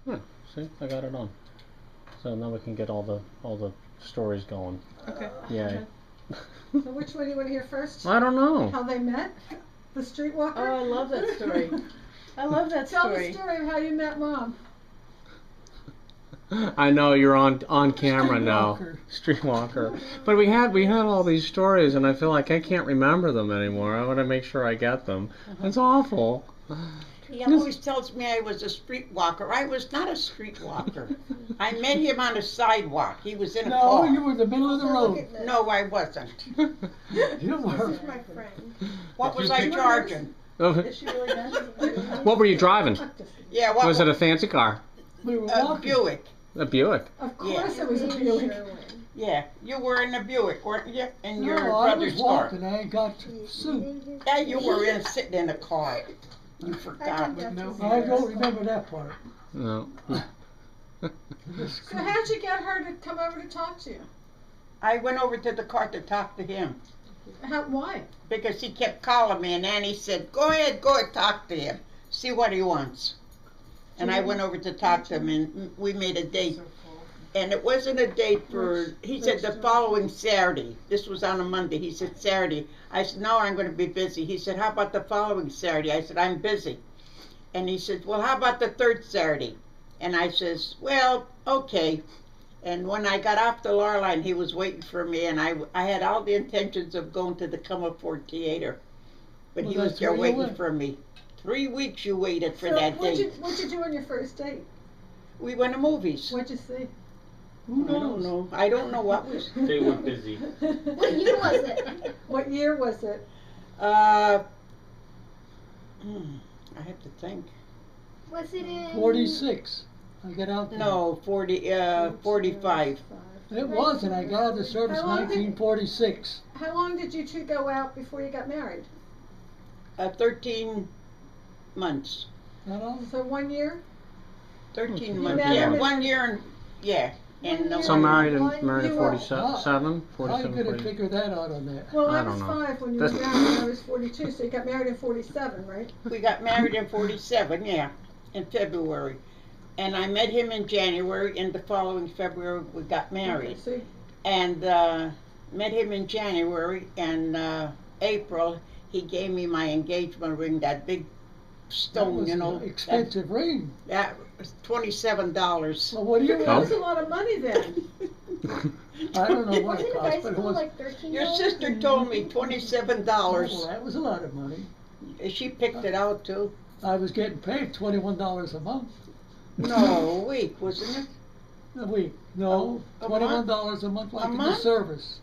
Yeah, see, I got it on. So now we can get all the stories going. Okay. Yay. So which one do you want to hear first? I don't know. How they met? The streetwalker? Oh, I love that story. I love that Tell story. the story of how you met Mom. I know you're on camera now, Streetwalker. But we had all these stories, and I feel like I can't remember them anymore. I want to make sure I get them. It's awful. He always tells me I was a streetwalker. I was not a streetwalker. I met him on a sidewalk. He was in a car. No, you were in the middle of the road. No, I wasn't. You This were. is my friend. What was I charging? Is she really nice? What were you driving? Yeah, what Was it a fancy car? We were a walking. Buick? A Buick. Of course it was a Buick. Yeah, you were in a Buick, weren't you? In your No, I was brother's car. walking. I ain't got soup. Yeah, you were sitting in a car. You forgot. No, I don't remember that part. No. So how'd you get her to come over to talk to you? I went over to the car to talk to him Why? because he kept calling me, and Annie said, go ahead, talk to him. See what he wants. And I went over to talk to him, and we made a date. And it wasn't a date for, he said the following Saturday. This was on a Monday. He said Saturday. I said, no, I'm going to be busy. He said, how about the following Saturday? I said, I'm busy. And he said, well, how about the third Saturday? And I says, well, okay. And when I got off the Lorline, he was waiting for me, and I had all the intentions of going to the Comerford Theater. But Well, he was that's there where you waiting went. for me. 3 weeks you waited for So that what'd date. what'd you do on your first date? We went to movies. What'd you see? Who I don't knows? know. I don't know what was. They were busy. What year was it? What year was it? I have to think. Was it in 46. I got out there. No, 45. It was, and I got out of the service in How long did- 1946. How long did you two go out before you got married? 13 months. You know? So 1 year? 13 You months. met Yeah, him in- 1 year and yeah. And year. So one- married in One- married at you were- 47, How you 47, gonna figure that out on that? Well, I I don't was know. 5 when you were That's- married, and I was 42, so you got married in 47, right? we got married in 47, yeah, in February. And I met him in January, and the following February we got married. Okay, so And met him in January, and April he gave me my engagement ring, that big That stone, was you know. an expensive ring. That was $27. Well, what do you that want? was a lot of money then. I don't know what Wasn't it it high cost, but it school was. like $13? Your sister told me $27. Well, that was a lot of money. She picked it out too. I was getting paid $21 a month No, a week, wasn't it? a week. No, A $21 a month, like in the month? service.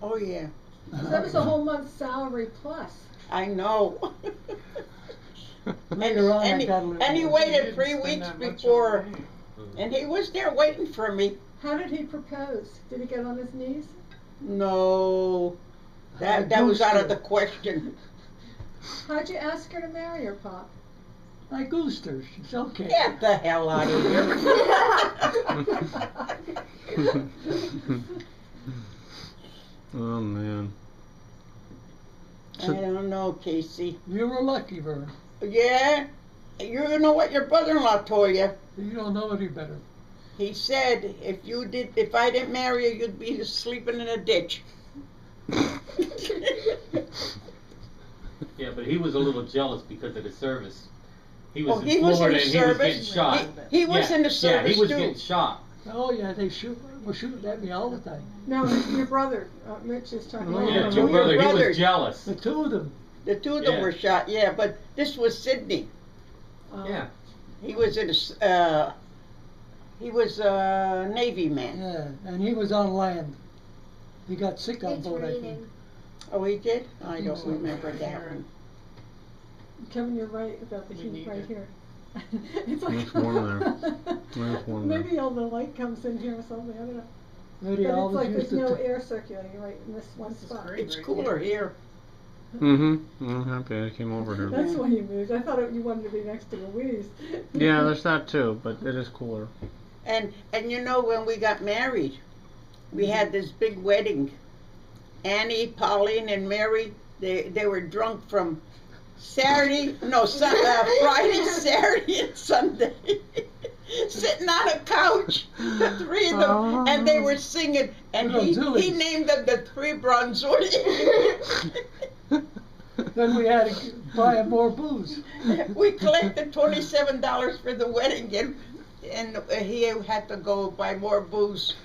Oh yeah, So that was a whole month's salary plus. I know. Later on, I got a little. And he more. waited 3 weeks before, and he was there waiting for me. How did he propose? Did he get on his knees? No, that was out of the question. How'd you ask her to marry her, Pop? I goosed her. She's okay. Get the hell out of here. Oh man. I don't know, Casey. You were lucky, Vern. Yeah, you know what your brother-in-law told you. You don't know any better. He said if I didn't marry you, you'd be sleeping in a ditch. Yeah, but he was a little jealous because of the service. He was He in was in Florida the and he was getting service. shot. He was in the Yeah, he service was too. getting shot. Oh yeah, they were shooting at me all the time. No, your brother, Rich is talking Oh, about. Yeah, yeah. your brother, he brothers. was jealous. The two of them. The two of them Yeah. were shot, yeah, but this was Sydney. Yeah. He was a Navy man. Yeah, and he was on land. He got sick on It's board, I think. raining. Oh, he did? I think don't so. remember that one. Kevin, you're right about the heat right here. It's It's warm there. It's warm there. Maybe all the light comes in here or something, I don't know. Maybe But I it's always like used there's no to. air circulating right in this one spot. It's cooler here. Mm-hmm. I'm happy I came over here. That's why you moved. I thought you wanted to be next to Louise. Yeah, there's that too, but it is cooler. And you know, when we got married, we had this big wedding. Annie, Pauline, and Mary, they were drunk from Friday, Saturday, and Sunday. sitting on a couch, the three of them, and they were singing, and he named them the three Bronzuri. Then we had to buy more booze. We collected $27 for the wedding, and he had to go buy more booze.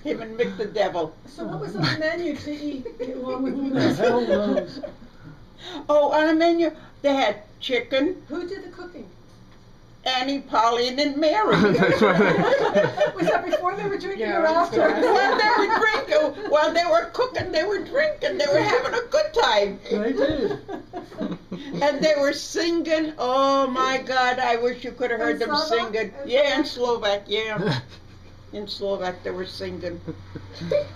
Him and Mick the Devil. So what was on the menu to eat along with Who the the hell knows? Oh, on the menu they had chicken. Who did the cooking? Annie, Pauline, and Mary. That's right. Was that before they were drinking Yeah, or after? While they were drinking, while they were cooking, they were drinking. They were having a good time. They did. And they were singing. Oh my God! I wish you could have heard In them Slovak? singing. In Yeah, in Slovak. Yeah, in Slovak they were singing.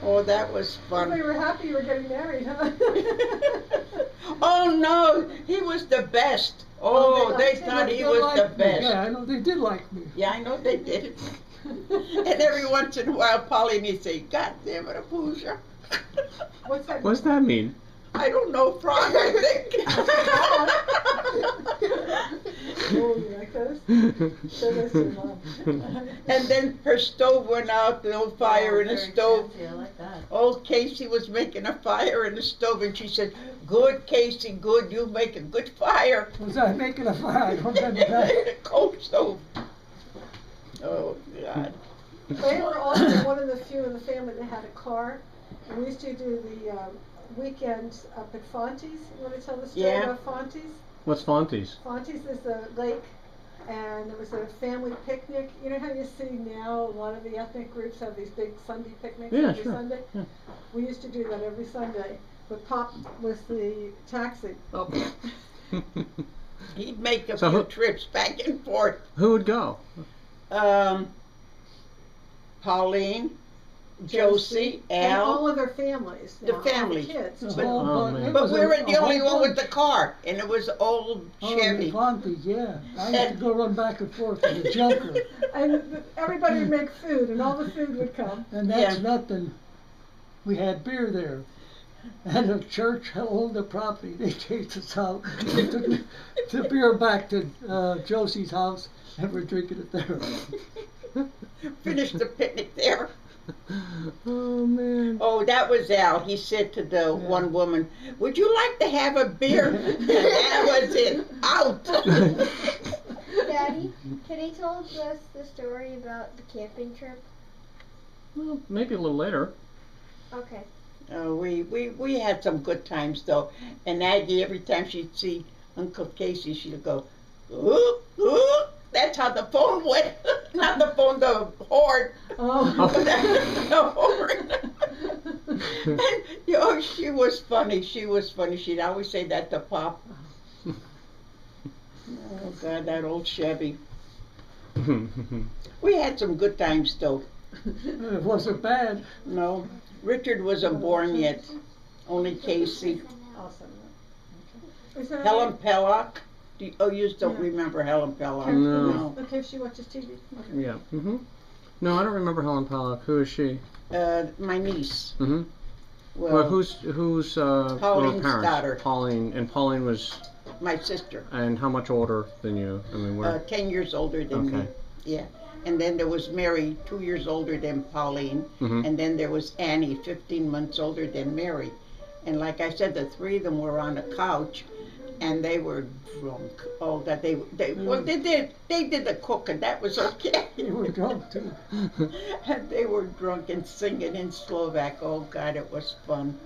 Oh, that was Well, they fun. were happy you were getting married, huh? Oh no, he was the best. Oh, they thought he was the best. Yeah, I know they did like me. Yeah, I know they did. And every once in a while, Pauline would say, "God damn it, a Pooja." What's that? What's that mean? I don't know, frog, I think. Oh, you like those? Show those to your mom. And then her stove went out, no fire in the stove. I like that. Old Casey was making a fire in the stove, and she said, "Good, Casey, good, you make a good fire." Was I making a fire? I don't remember that. Cold stove. Oh, God. They were also one of the few in the family that had a car. And we used to do the weekends up at Fonte's. You want to tell the story Yeah. about Fonte's? What's Fonte's? Fonte's is a lake, and it was a family picnic. You know how you see now a lot of the ethnic groups have these big Sunday picnics Yeah, every sure. Sunday? Yeah. We used to do that every Sunday. But Pop was the taxi. Oh. He'd make a So few who- trips back and forth. Who would go? Pauline, Josie, and all Al. of their families. The now, all families. kids. The too. whole Oh, bunch. man. It But was we were a the only whole one with bunch. the car, and it was old Oh, Chevy. the Fonties, yeah. I used And- to go run back and forth to the junker. And everybody would make food, and all the food would come. And that's Yeah. nothing. We had beer there. And the church owned the property. They chased us out. They took the beer back to Josie's house, and we're drinking it there. Finished the picnic there. Oh man. Oh, that was Al. He said to the one woman, "Would you like to have a beer?" And that was it. Out. Daddy, can you tell us the story about the camping trip? Well, maybe a little later. Okay. We had some good times though. And Aggie, every time she'd see Uncle Casey, she'd go, "Ooh, ooh." That's how the phone went. Not the phone, the horn. Oh. The horn. And, you know, she was funny. She was funny. She'd always say that to Pop. Oh God, that old Chevy. We had some good times though. It wasn't bad. No, Richard wasn't born yet. Only Casey. Awesome. Is that Helen Pellock. You just don't Yeah. remember Helen Pellock. No. Okay, she watches TV. Okay. Yeah. No, I don't remember Helen Pollock. Who is she? My niece. Mm-hmm. Well, who's Pauline's parents? daughter. Pauline, and Pauline was, my sister. and how much older than you? I mean, we're 10 years older than me. Okay. Yeah. And then there was Mary, 2 years older than Pauline. Mhm. And then there was Annie, 15 months older than Mary. And like I said, the three of them were on a couch, and they were drunk. Oh God, they did the cooking. That was okay. They were drunk too. And they were drunk and singing in Slovak. Oh God, it was fun.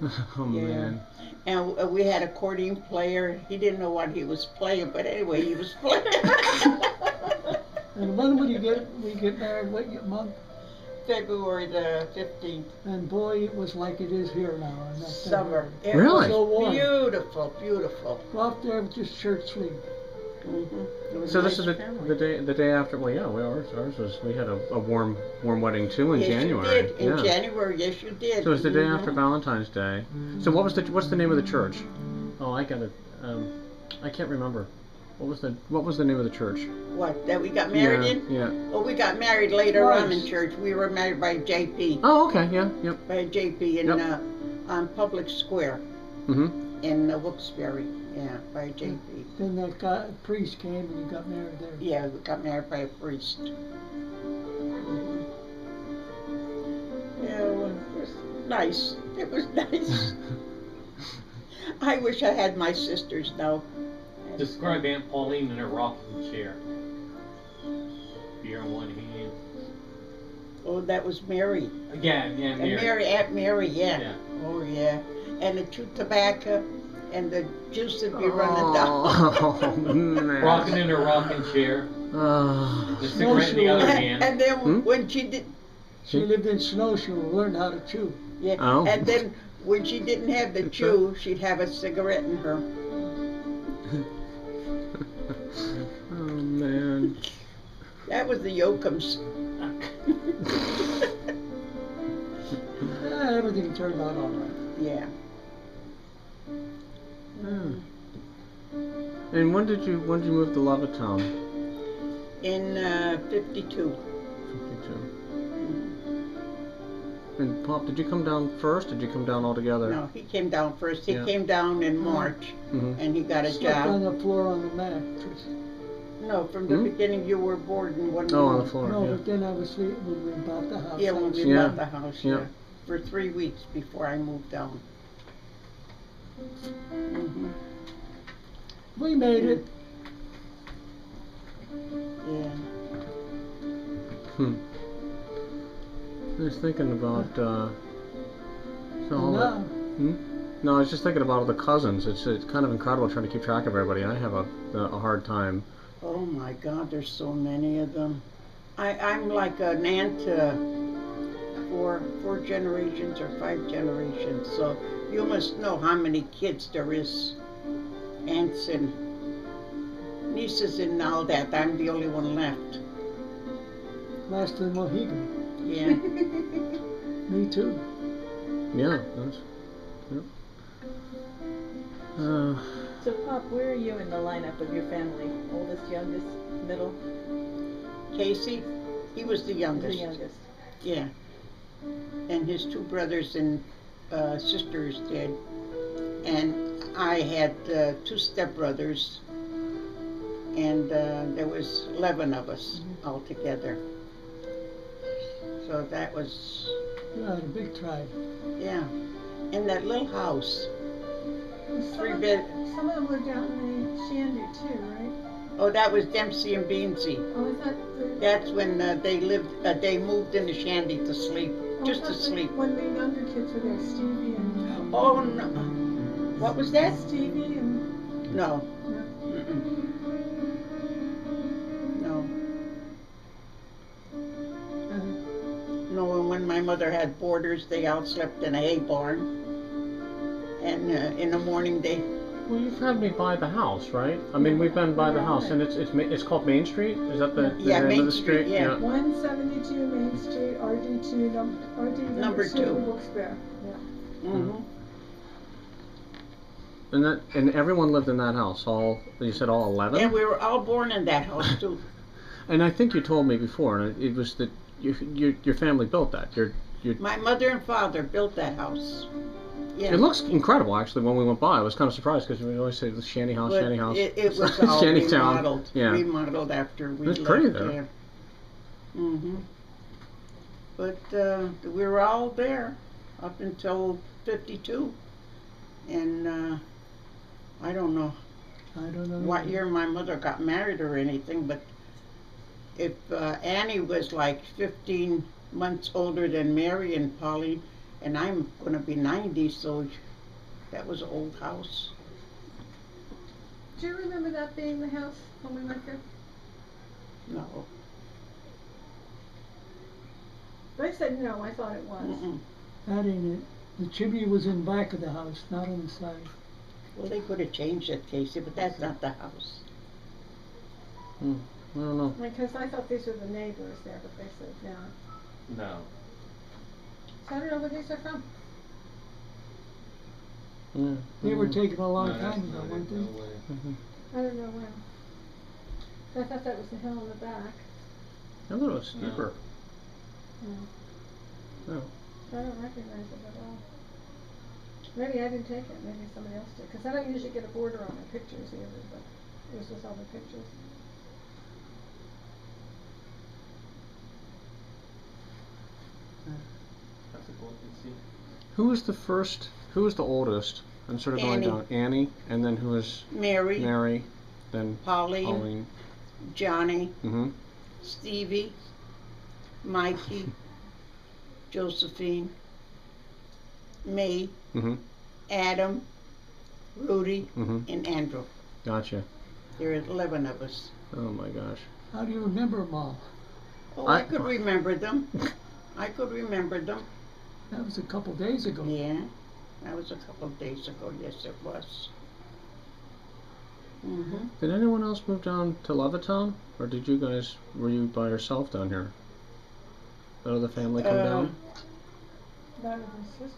oh Yeah. man. And we had a accordion player. He didn't know what he was playing, but anyway, he was playing. And when we get married, what month? February the 15th. And boy, it was like it is here now. in that Summer. February. It Really? was So warm. beautiful, beautiful. Go out there with just shirt sleeve. Mm-hmm. So this is the day after. Well, yeah, ours was. We had a warm wedding too in Yes, January. you did. In yeah. January, yes, you did. So it's the day Mhm. after Valentine's Day. So what's the name of the church? Oh, I got it. I can't remember. What was the name of the church? What, that we got married yeah, in? Yeah. Oh, we got married later on in Twice. church. We were married by JP. Oh, okay. Yeah. Yep. By JP in Yep. on Public Square Mhm. in Wilkes-Barre. Yeah, by JP. Then that guy, priest came and he got married there. Yeah, we got married by a priest. Yeah, well, it was nice. It was nice. I wish I had my sisters now. Describe Aunt Pauline in a rocking chair. Beer in one hand. Oh, that was Mary. Yeah, Mary. Aunt Mary, yeah. Yeah. Oh, yeah. And the chew tobacco and the juice would be running down. Oh, man. Rocking in a rocking chair. Oh. The cigarette in the other hand. And then when she did, She lived in Snowshoe, learned how to chew. yeah. Oh. And then when she didn't have the chew, she'd have a cigarette in her. Oh, man. That was the Yokums. Everything turned out all right. Yeah. And when did you move to Levittown? In 52. 52. And Pop, did you come down first? Or did you come down all together? No, he came down first. He Yeah. came down in March, Mm-hmm. and he got a Slept on job. the floor on the mattress. No, from the beginning you were bored in one Oh, on room. the floor. No, Yeah. but then I was sleeping when we bought the house. Yeah, when we Yeah. bought the house, Yeah. yeah. For 3 weeks before I moved down. Hmm. We made it. Yeah. Hmm. I was thinking about so all And the, now, No, I was just thinking about all the cousins. It's kind of incredible trying to keep track of everybody. I have a hard time. Oh my God, there's so many of them. I'm like an aunt to four generations or 5 generations. So you must know how many kids there is. Aunts and nieces and all that. I'm the only one left. last in Mohegan. Yeah. Me too. Yeah. That's, yep. So, Pop, where are you in the lineup of your family? Oldest, youngest, middle? Casey, he was the The youngest. youngest. Yeah. And his 2 brothers and sisters did. And I had 2 stepbrothers. And there was 11 of us altogether. So that was, Yeah, a big tribe. yeah. In that little house. Some 3 of, bed. some of them lived out in the Shandy too, right? Oh, that was Dempsey and Beansy. Oh, is that the... That's when they moved into Shandy to sleep. oh, Just I to thought sleep. When the younger kids were there, Stevie and... Oh, no. What was that? Stevie and... No. No. Mm-mm. No. No, and when my mother had boarders, they all slept in a hay barn. And in the morning they... Well, you've had me by the house, right? I mean, we've been by the house, and it's called Main Street. Is that the Yeah, name Main of the Street, street? yeah. 172 Main Street, RD2, RD Number 2. Wilkes-Barre. Yeah. Mm-hmm. And everyone lived in that house. All you said, all 11. And we were all born in that house too. And I think you told me before, and it was that your family built that. My mother and father built that house. Yeah. It looks incredible, actually. When we went by, I was kind of surprised because we always say the shanty house, But shanty house. It was all Shantytown. remodeled. Yeah. Remodeled after we It's left pretty there. there. Mm-hmm. But we were all there up until 52. And I don't know I don't know. what year my mother got married or anything, but if Annie was like 15 months older than Mary and Polly, and I'm going to be 90, so that was an old house. Do you remember that being the house when we went there? No. They said no, I thought it was. Mm-mm. That ain't it. The chimney was in back of the house, not on the side. Well, they could have changed it, Casey, but that's not the house. I don't know. Because I thought these were the neighbors there, but they said no. No. So I don't know where these are from. Yeah. They were taken a long No, that's time ago, not it, weren't no they? way. I don't know when. I thought that was the hill in the back. I thought it was steeper. No. No. I don't recognize it at all. Maybe I didn't take it, maybe somebody else did, because I don't usually get a border on my pictures either, but it was just all the pictures. That's a cool thing to see. Who was the first? Who was the oldest? I'm sort of going Annie. down. Annie, and then who was Mary, Mary, then Pauline, Pauline. Johnny, Mm-hmm. Stevie, Mikey, Josephine, me, Mm-hmm. Adam, Rudy, Mm-hmm. and Andrew. Gotcha. There are 11 of us. Oh my gosh. How do you remember them all? Oh, I- I could remember them. I could remember them. That was a couple days ago. Yeah, that was a couple of days ago. Yes, it was. Mm-hmm. Did anyone else move down to Levittown, or did you guys? Were you by yourself down here? Did other family come down? None of her sisters,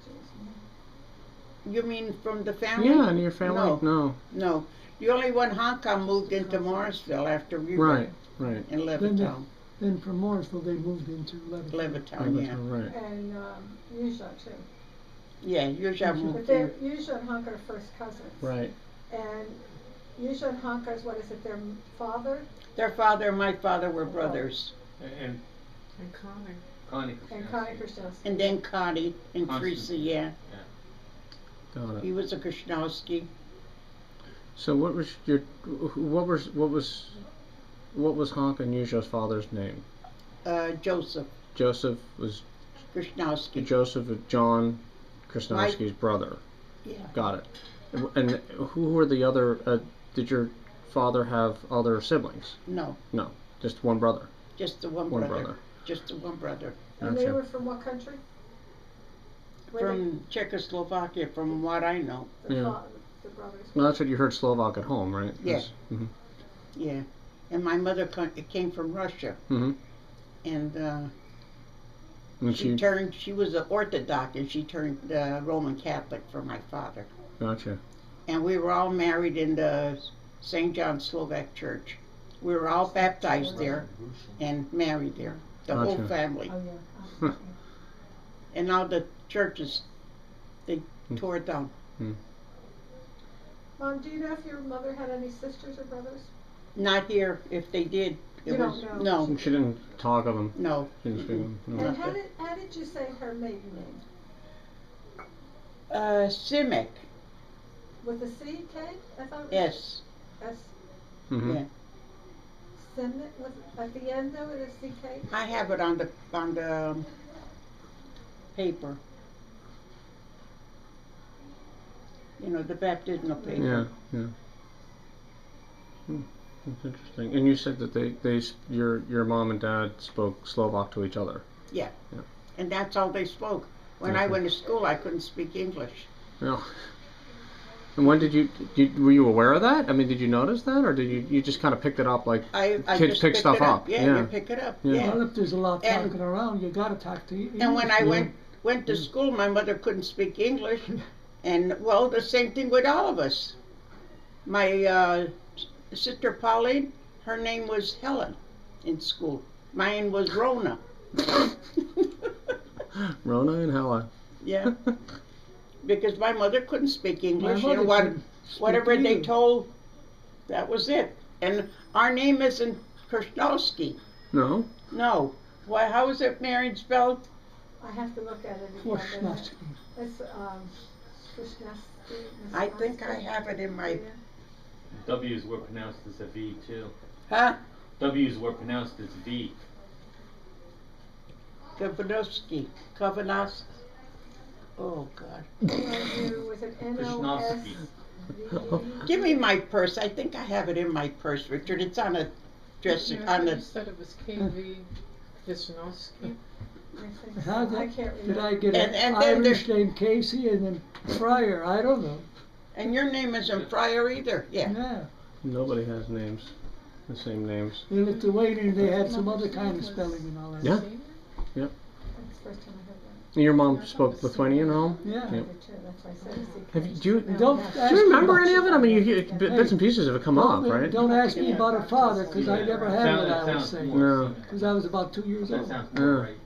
You mean from the family? Yeah, and your family? No. No. No. The only one Hong Kong moved into Morrisville after we were Right. Right. in Levittown. Then from Morrisville they moved into Levittown. Levittown, yeah. Right. and Yuzha too. Yeah, usually Mhm. moved But they're, in. Yuzha and Hank are first cousins. Right. And Yuzha and Hank are, what is it, their father? Their father and my father were brothers. And And Connor. Connie. And Connie Krasnowski. And then Connie and Constance. Teresa, yeah. Got it. He was a Krishnowski. So what was your? What was Honk and Yuzha's father's name? Joseph Joseph was Krishnowski. Joseph of John Krasnowski's brother. Yeah. Got it. And who were the other? Did your father have other siblings? No, No, just one brother. just the one One brother. brother. Just the one brother. And they Gotcha. were from what country? Where From Czechoslovakia, from what I know. they, Yeah. the brothers. Well, that's what you heard Slovak at home, right? Yeah. Mm-hmm. Yeah. And my mother came from Russia. Mm-hmm. And And she was an Orthodox, and she turned Roman Catholic for my father. Gotcha. And we were all married in the St. John Slovak Church. We were all baptized there and married there, the whole Gotcha. family. Oh, yeah. Huh. And now the churches, they tore it down. Mom, do you know if your mother had any sisters or brothers? Not here. If they did, it You don't was know. no, She didn't talk of them. no. She didn't speak of them. No. And how did you say her maiden name? Simic, With a C, K? I thought it was S. S. Mm-hmm. Yeah. Simic, with, at the end though, it is CK? I have it on the paper. You know, the baptismal paper. Yeah, yeah. That's interesting. And you said that your mom and dad spoke Slovak to each other. Yeah. Yeah. And that's all they spoke. When I Okay. went to school, I couldn't speak English. Yeah. And when did you were you aware of that? I mean, did you notice that, or did you just kind of picked it up like I kids just pick picked stuff it up. up? Yeah, Yeah. you pick it up. Yeah. Yeah. Well, if there's a lot And- talking around, you gotta talk to English. And when I Yeah. went to school, my mother couldn't speak English, and well, the same thing with all of us. My sister Pauline, her name was Helen in school. Mine was Rona. Rona and Hella. Yeah, because my mother couldn't speak English. mother You know, couldn't speak whatever they either. told, that was it. And our name isn't Krasnowski. No. No. Why? How is it married spelled? I have to look at it again. Krasnowski. It's Krasnowski. I think I have it in my. W's were pronounced as a V too. Huh? W's were pronounced as V. Kovanovsky. Kovanovsky. Oh God. Was it Krasnowski. N-O-S-V? Give me my purse. I think I have it in my purse, Richard. It's on a dresser. On You the. said it was KV Wisnowski. How I did, can't did I remember. get an And then Irish named Casey and then Fryer? I don't know. And your name isn't Fryer either. Yeah. Yeah. Nobody has names, the same names. In Lithuanian, they had some other kind of spelling and all that. Yeah. That's the first time I heard that. Your mom spoke Lithuanian at home. Yeah. I did too, that's why I said CK. Have you, do you, Don't do ask you me remember about any of it? I mean, you hear Hey, bits and pieces of it come up, Don't- right? Don't ask me about a father, because I never had what I was Sounds saying. more No. Because I was about 2 years That old. sounds more Yeah. right.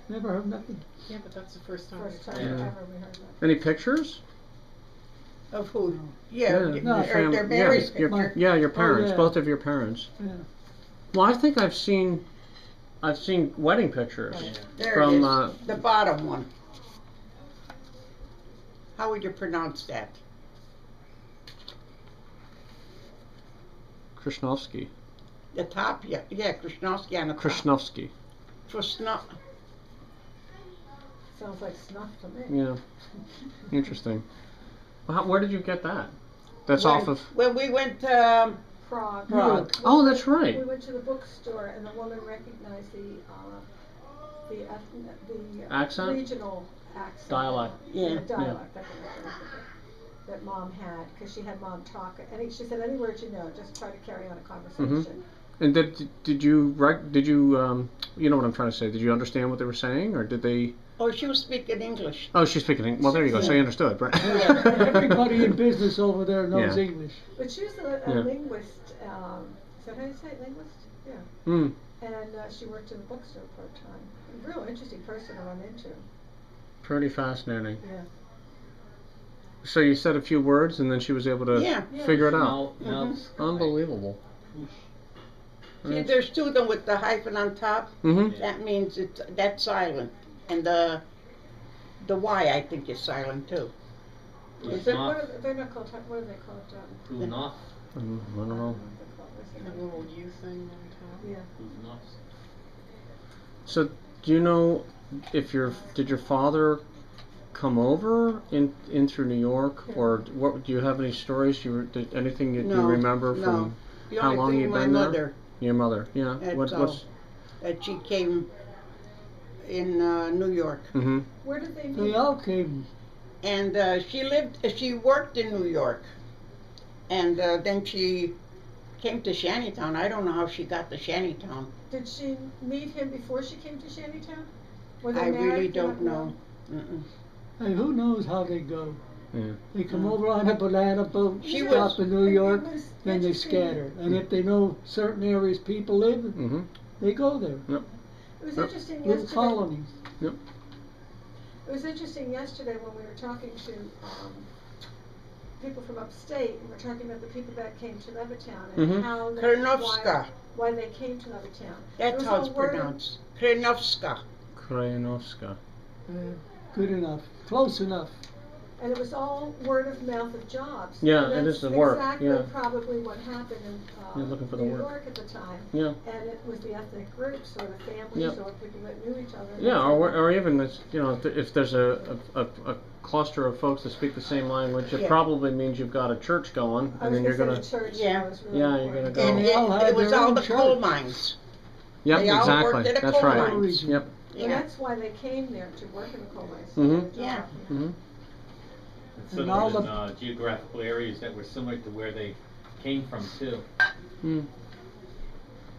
Never heard nothing. Yeah, but that's the first time. First time Yeah. ever we heard that. Any pictures? Of who? Yeah, No, their marriage your, picture. your parents, yeah. both of your parents. Yeah. Well, I think I've seen wedding pictures There from it is, the bottom one. How would you pronounce that? Krishnovsky. The top, yeah, Krishnovsky on the top. Krishnovsky. Krishno- Sounds like snuff to me. Yeah. Interesting. Well, where did you get that? That's when, off of. When we went Prague. Prague. Oh, that's right. We went to the bookstore and the woman recognized the Accent? regional accent. Dialect. Yeah. Dialect. That's what I was thinking. That Mom had, because she had Mom talk. And she said, any words you know, just try to carry on a conversation. And did you you know what I'm trying to say? Did you understand what they were saying, or did they? Oh, she was speaking English. Oh, she's speaking English. Well, there you go. So you understood, right? Everybody in business over there knows Yeah. English. But she was a linguist. Is that how you say it, linguist? Yeah. Mm. And she worked in the bookstore part-time. A real interesting person to run into. Pretty fascinating. Yeah. So you said a few words, and then she was able to Yeah. figure it out. Unbelievable. See, there's two of them with the hyphen on top. Mm-hmm. That means that's silent, and the Y I think is silent too. Is it, they're not called, what are they called? Enough. I don't know. The little U thing on top. Yeah. Enough. So do you know if did your father come over in through New York, or what? Do you have any stories? Anything you remember from The how only long thing you've my been mother, there? Your mother, yeah. That's all. That she came in New York, Mm-hmm. Where did they meet? They all came. and she worked in New York, and then she came to Shantytown. I don't know how she got to Shantytown. Did she meet him before she came to Shantytown? Were they I married? really You don't know. Hey, who knows how they go? Yeah. They come over on a banana boat, She stop in New York, It was then they interesting. scatter. And if they know certain areas people live, Mm-hmm. they go there. It was interesting Little yesterday. colonies. It was interesting yesterday when we were talking to people from upstate, and we were talking about the people that came to Levittown and Mhm. how they, Krenovska. why they came to Levittown. It That's was how all it's word of- pronounced. Krenovska. Krajanovska. Good enough. Close enough. And it was all word of mouth of jobs. Yeah, And it that's is the work, exactly yeah. probably what happened in You're looking for the New work. York at the time. Yeah. And it was the ethnic groups or the families Yep. or people that knew each other. Yeah, or even this, if there's a cluster of folks that speak the same language, it Yeah. probably means you've got a church going, I and was then you're gonna gonna. say the church. Yeah. Was really Yeah, you're important. gonna And go. They all had it was their all own the church. coal mines. Yep, They all exactly. worked at a That's coal right. mines. Yep. And Yeah. that's why they came there, to work in the coal mines. Mhm. Yeah. Mm-hmm. So there And all was geographical areas that were similar to where they came from too. Mm.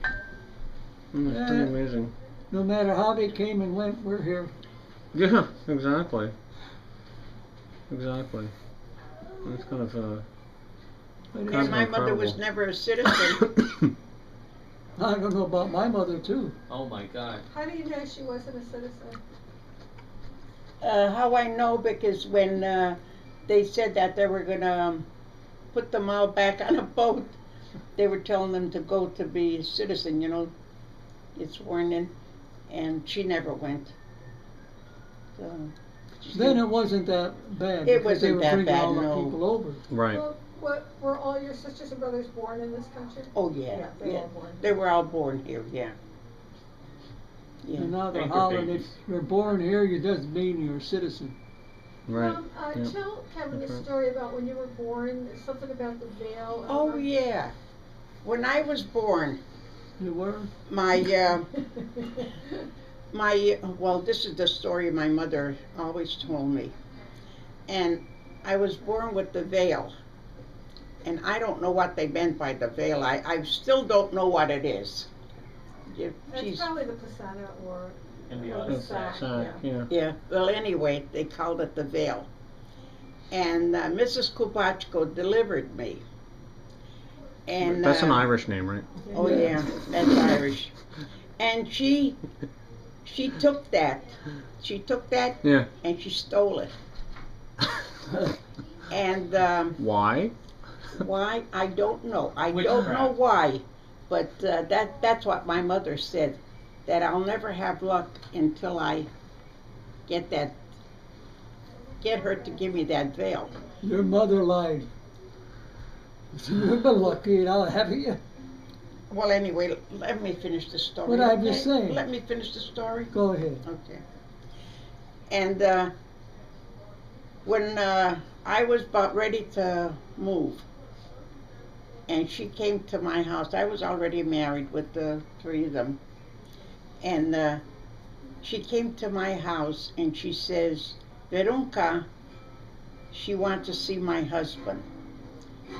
It's pretty Yeah. amazing. No matter how they came and went, we're here. Yeah, exactly. Exactly. It's kind of But Kind And of my mother was incredible. never a citizen. I don't know about my mother too. Oh my God. How do you know she wasn't a citizen? How I know, because when they said that they were gonna put them all back on a boat, they were telling them to go to be a citizen, get sworn in, and she never went. So Then it wasn't that bad. It because they wasn't were that bringing bad, all the no. people over. right. Well, were all your sisters and brothers born in this country? Oh yeah, they were all born. They were all born here, yeah. And now they're Anchor hollering, if babies. you're born here, it doesn't mean you're a citizen. Right. Yeah. Tell Kevin That's the right. story about when you were born, something about the veil. Oh yeah. When I was born, You were? my well, this is the story my mother always told me. And I was born with the veil. And I don't know what they meant by the veil. I still don't know what it is. That's probably the placenta or Embryonic the sac. Sack, yeah. Yeah, well, anyway, they called it the veil. And Mrs. Kubachko delivered me. And That's an Irish name, right? Oh yeah, that's Irish. And she took that. She took that Yeah. and she stole it. And Why? why? I don't know. I don't Witchcraft. know why. But that's what my mother said. That I'll never have luck until I get her to give me that veil. Your mother lied. You've been lucky now, haven't you? Well, anyway, let me finish the story. What I'm okay? just saying. Let me finish the story. Go ahead. Okay. And when I was about ready to move, and she came to my house, I was already married with the three of them, and she came to my house and she says, Verunka, she wants to see my husband.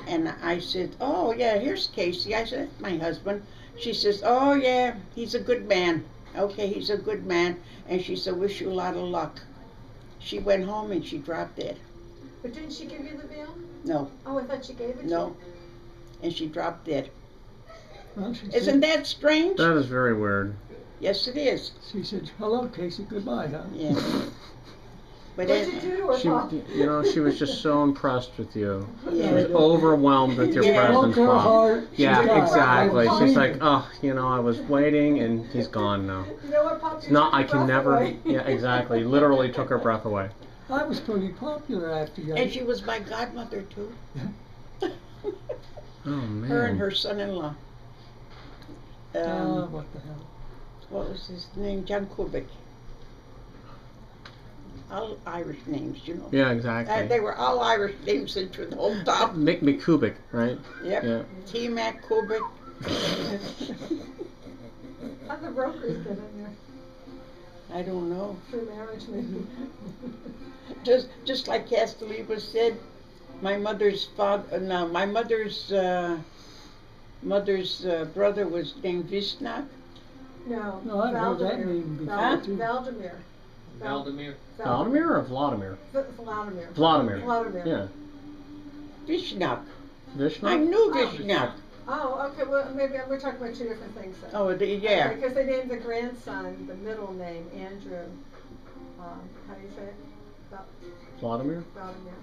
And I said, oh yeah, here's Casey. I said, my husband. She says, oh yeah, he's a good man. Okay, he's a good man. And she said, wish you a lot of luck. She went home and she dropped dead. But didn't she give you the veil? No, Oh, I thought she gave it to no. you. And she dropped dead. Well, she Isn't said, that strange? That is very weird. Yes, it is. she said, hello, Casey, goodbye, huh? Yeah. But What'd you do to her, She, Pop? you know, she was just so impressed with you. She Yeah. was overwhelmed with your Yeah. presence, Broke her Bob. heart. Yeah, She died. exactly. I She's believe like, it. oh, you know, I was waiting and he's gone now. You know what, Pop? It's You not, took I her can breath never. away. Yeah, exactly. Literally took her breath away. I was pretty popular after you. And she was my godmother too. Oh man. Her and her son-in-law. What the hell? What was his name? John Kubik. All Irish names, you know. Yeah, exactly. They were all Irish names into the whole top. Mick McCubic, right? Yep. Yeah. T-Mac Kubik. How'd the brokers get in there? I don't know. Through marriage, maybe. Just like Castelliva said, my mother's father. No, my mother's brother was named Vishnak. No, No, I've heard that Valdemir. name before, Valdemir. too. Valdemir. Valdemir. Vladimir or Vladimir? Vladimir. Vladimir. Vladimir. Yeah. Vishnak. Vishnu? I knew Vishnak. Oh, okay. Well, maybe we're talking about two different things then. Oh, yeah. Because they named the grandson the middle name Andrew. How do you say it? Vladimir? Vladimir.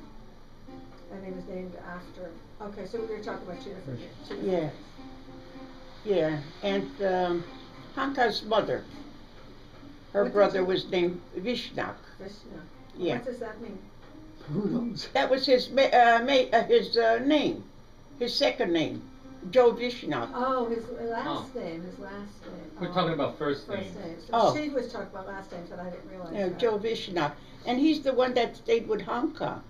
And he was named after. Okay, so we were talking about two different. Yeah. Yeah. And Hanka's mother. Her What did brother you- was named Vishnak. Krishna. Yeah. What does that mean? Who knows? That was his name, his second name, Joe Vishnak. Oh, his last name. His last name. We're Oh, talking about first first name. name. So Oh. she was talking about last names, but I didn't realize Yeah, that. Joe Vishnak. And he's the one that stayed with Hanka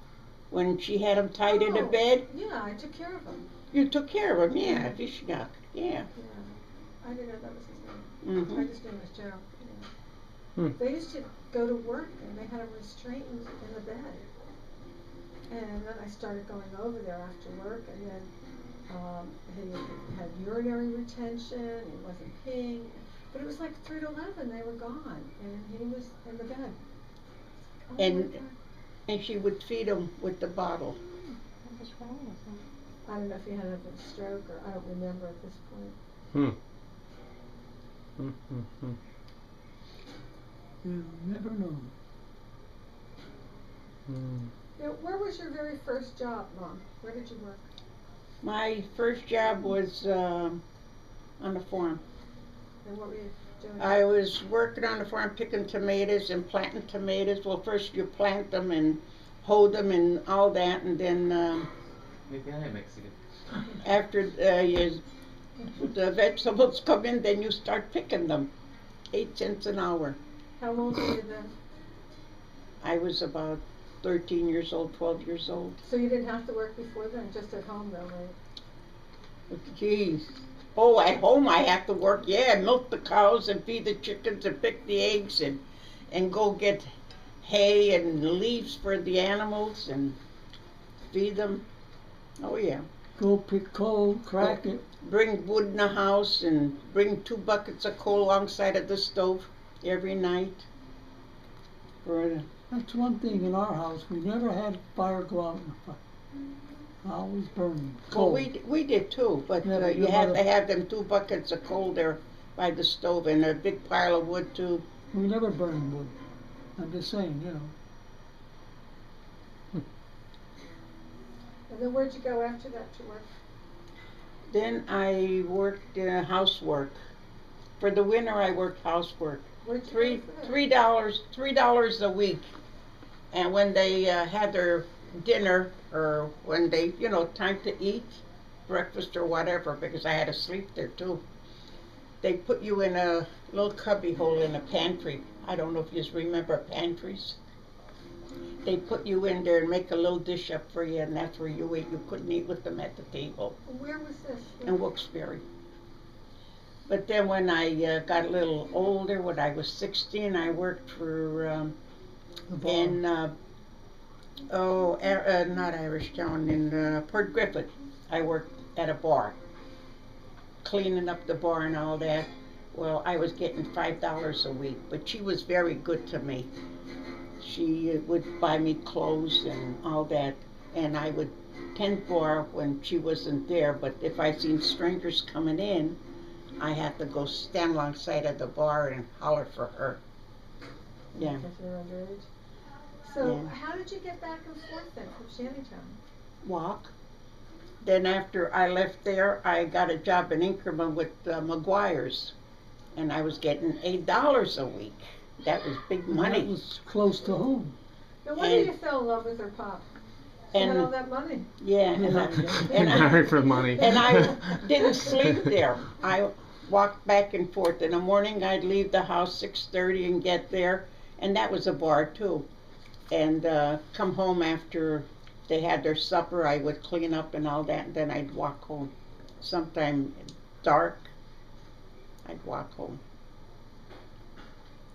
when she had him tied in a Oh, bed. Yeah, I took care of him. You took care of him, yeah, Vishnak. Yeah. Yeah. I didn't know that was his name. I Hmm. just knew it was Joe. Hmm. They used to go to work and they had him restrained in the bed. And then I started going over there after work, and then he had urinary retention, he wasn't peeing. But it was like 3 to 11, they were gone, and he was in the bed. Oh my And- God. And she would feed him with the bottle. What was wrong with him? I don't know if he had a stroke or I don't remember at this point. Hmm. Hmm, hmm, hmm. You'll never know. Hmm. Now, where was your very first job, Mom? Where did you work? My first job was on the farm. And what were you doing? I was working on the farm picking tomatoes and planting tomatoes. Well, first you plant them and hoe them and all that, and then Maybe I am Mexican. after the vegetables come in, then you start picking them. 8 cents an hour. How old were you then? I was about 13 years old, 12 years old. So you didn't have to work before then, just at home though, right? Jeez. Oh, at home I have to work, yeah, milk the cows and feed the chickens and pick the eggs and go get hay and leaves for the animals and feed them. Oh yeah. Go pick coal, crack it. Bring wood in the house and bring 2 buckets of coal alongside of the stove every night. That's one thing in our house. We never had fire go out in the fire. Always burning. Well, Coal. we did too, but Yeah, but you your had mother- to have them 2 buckets of coal there by the stove and a big pile of wood too. We never burned wood. I'm just saying, you know. And then where'd you go after that to work? Then I worked housework. For the winter, I worked housework. Where'd you Three go for that? $3 a week. And when they had their dinner, or when they, time to eat, breakfast or whatever, because I had to sleep there too, they put you in a little cubby hole in a pantry. I don't know if you remember pantries. They put you in there and make a little dish up for you, and that's where you ate. You couldn't eat with them at the table. Where was this? In Wilkes-Barre. But then when I got a little older, when I was 16, I worked for in not Irishtown, in Port Griffith. I worked at a bar, cleaning up the bar and all that. Well, I was getting $5 a week, but she was very good to me. She would buy me clothes and all that, and I would tend bar when she wasn't there. But if I seen strangers coming in, I had to go stand alongside of the bar and holler for her. Yeah. Because you're underage. So Yeah. how did you get back and forth then from Shantytown? Walk. Then after I left there, I got a job in Inkerman with McGuire's, and I was getting $8 a week. That was big money. That was close to home. No wonder you fell in love with her pop. She had all that money. Yeah, And married for money. And I didn't sleep there. I walked back and forth. In the morning, I'd leave the house 6:30 and get there, and that was a bar too. And come home after they had their supper. I would clean up and all that, and then I'd walk home. Sometime dark, I'd walk home.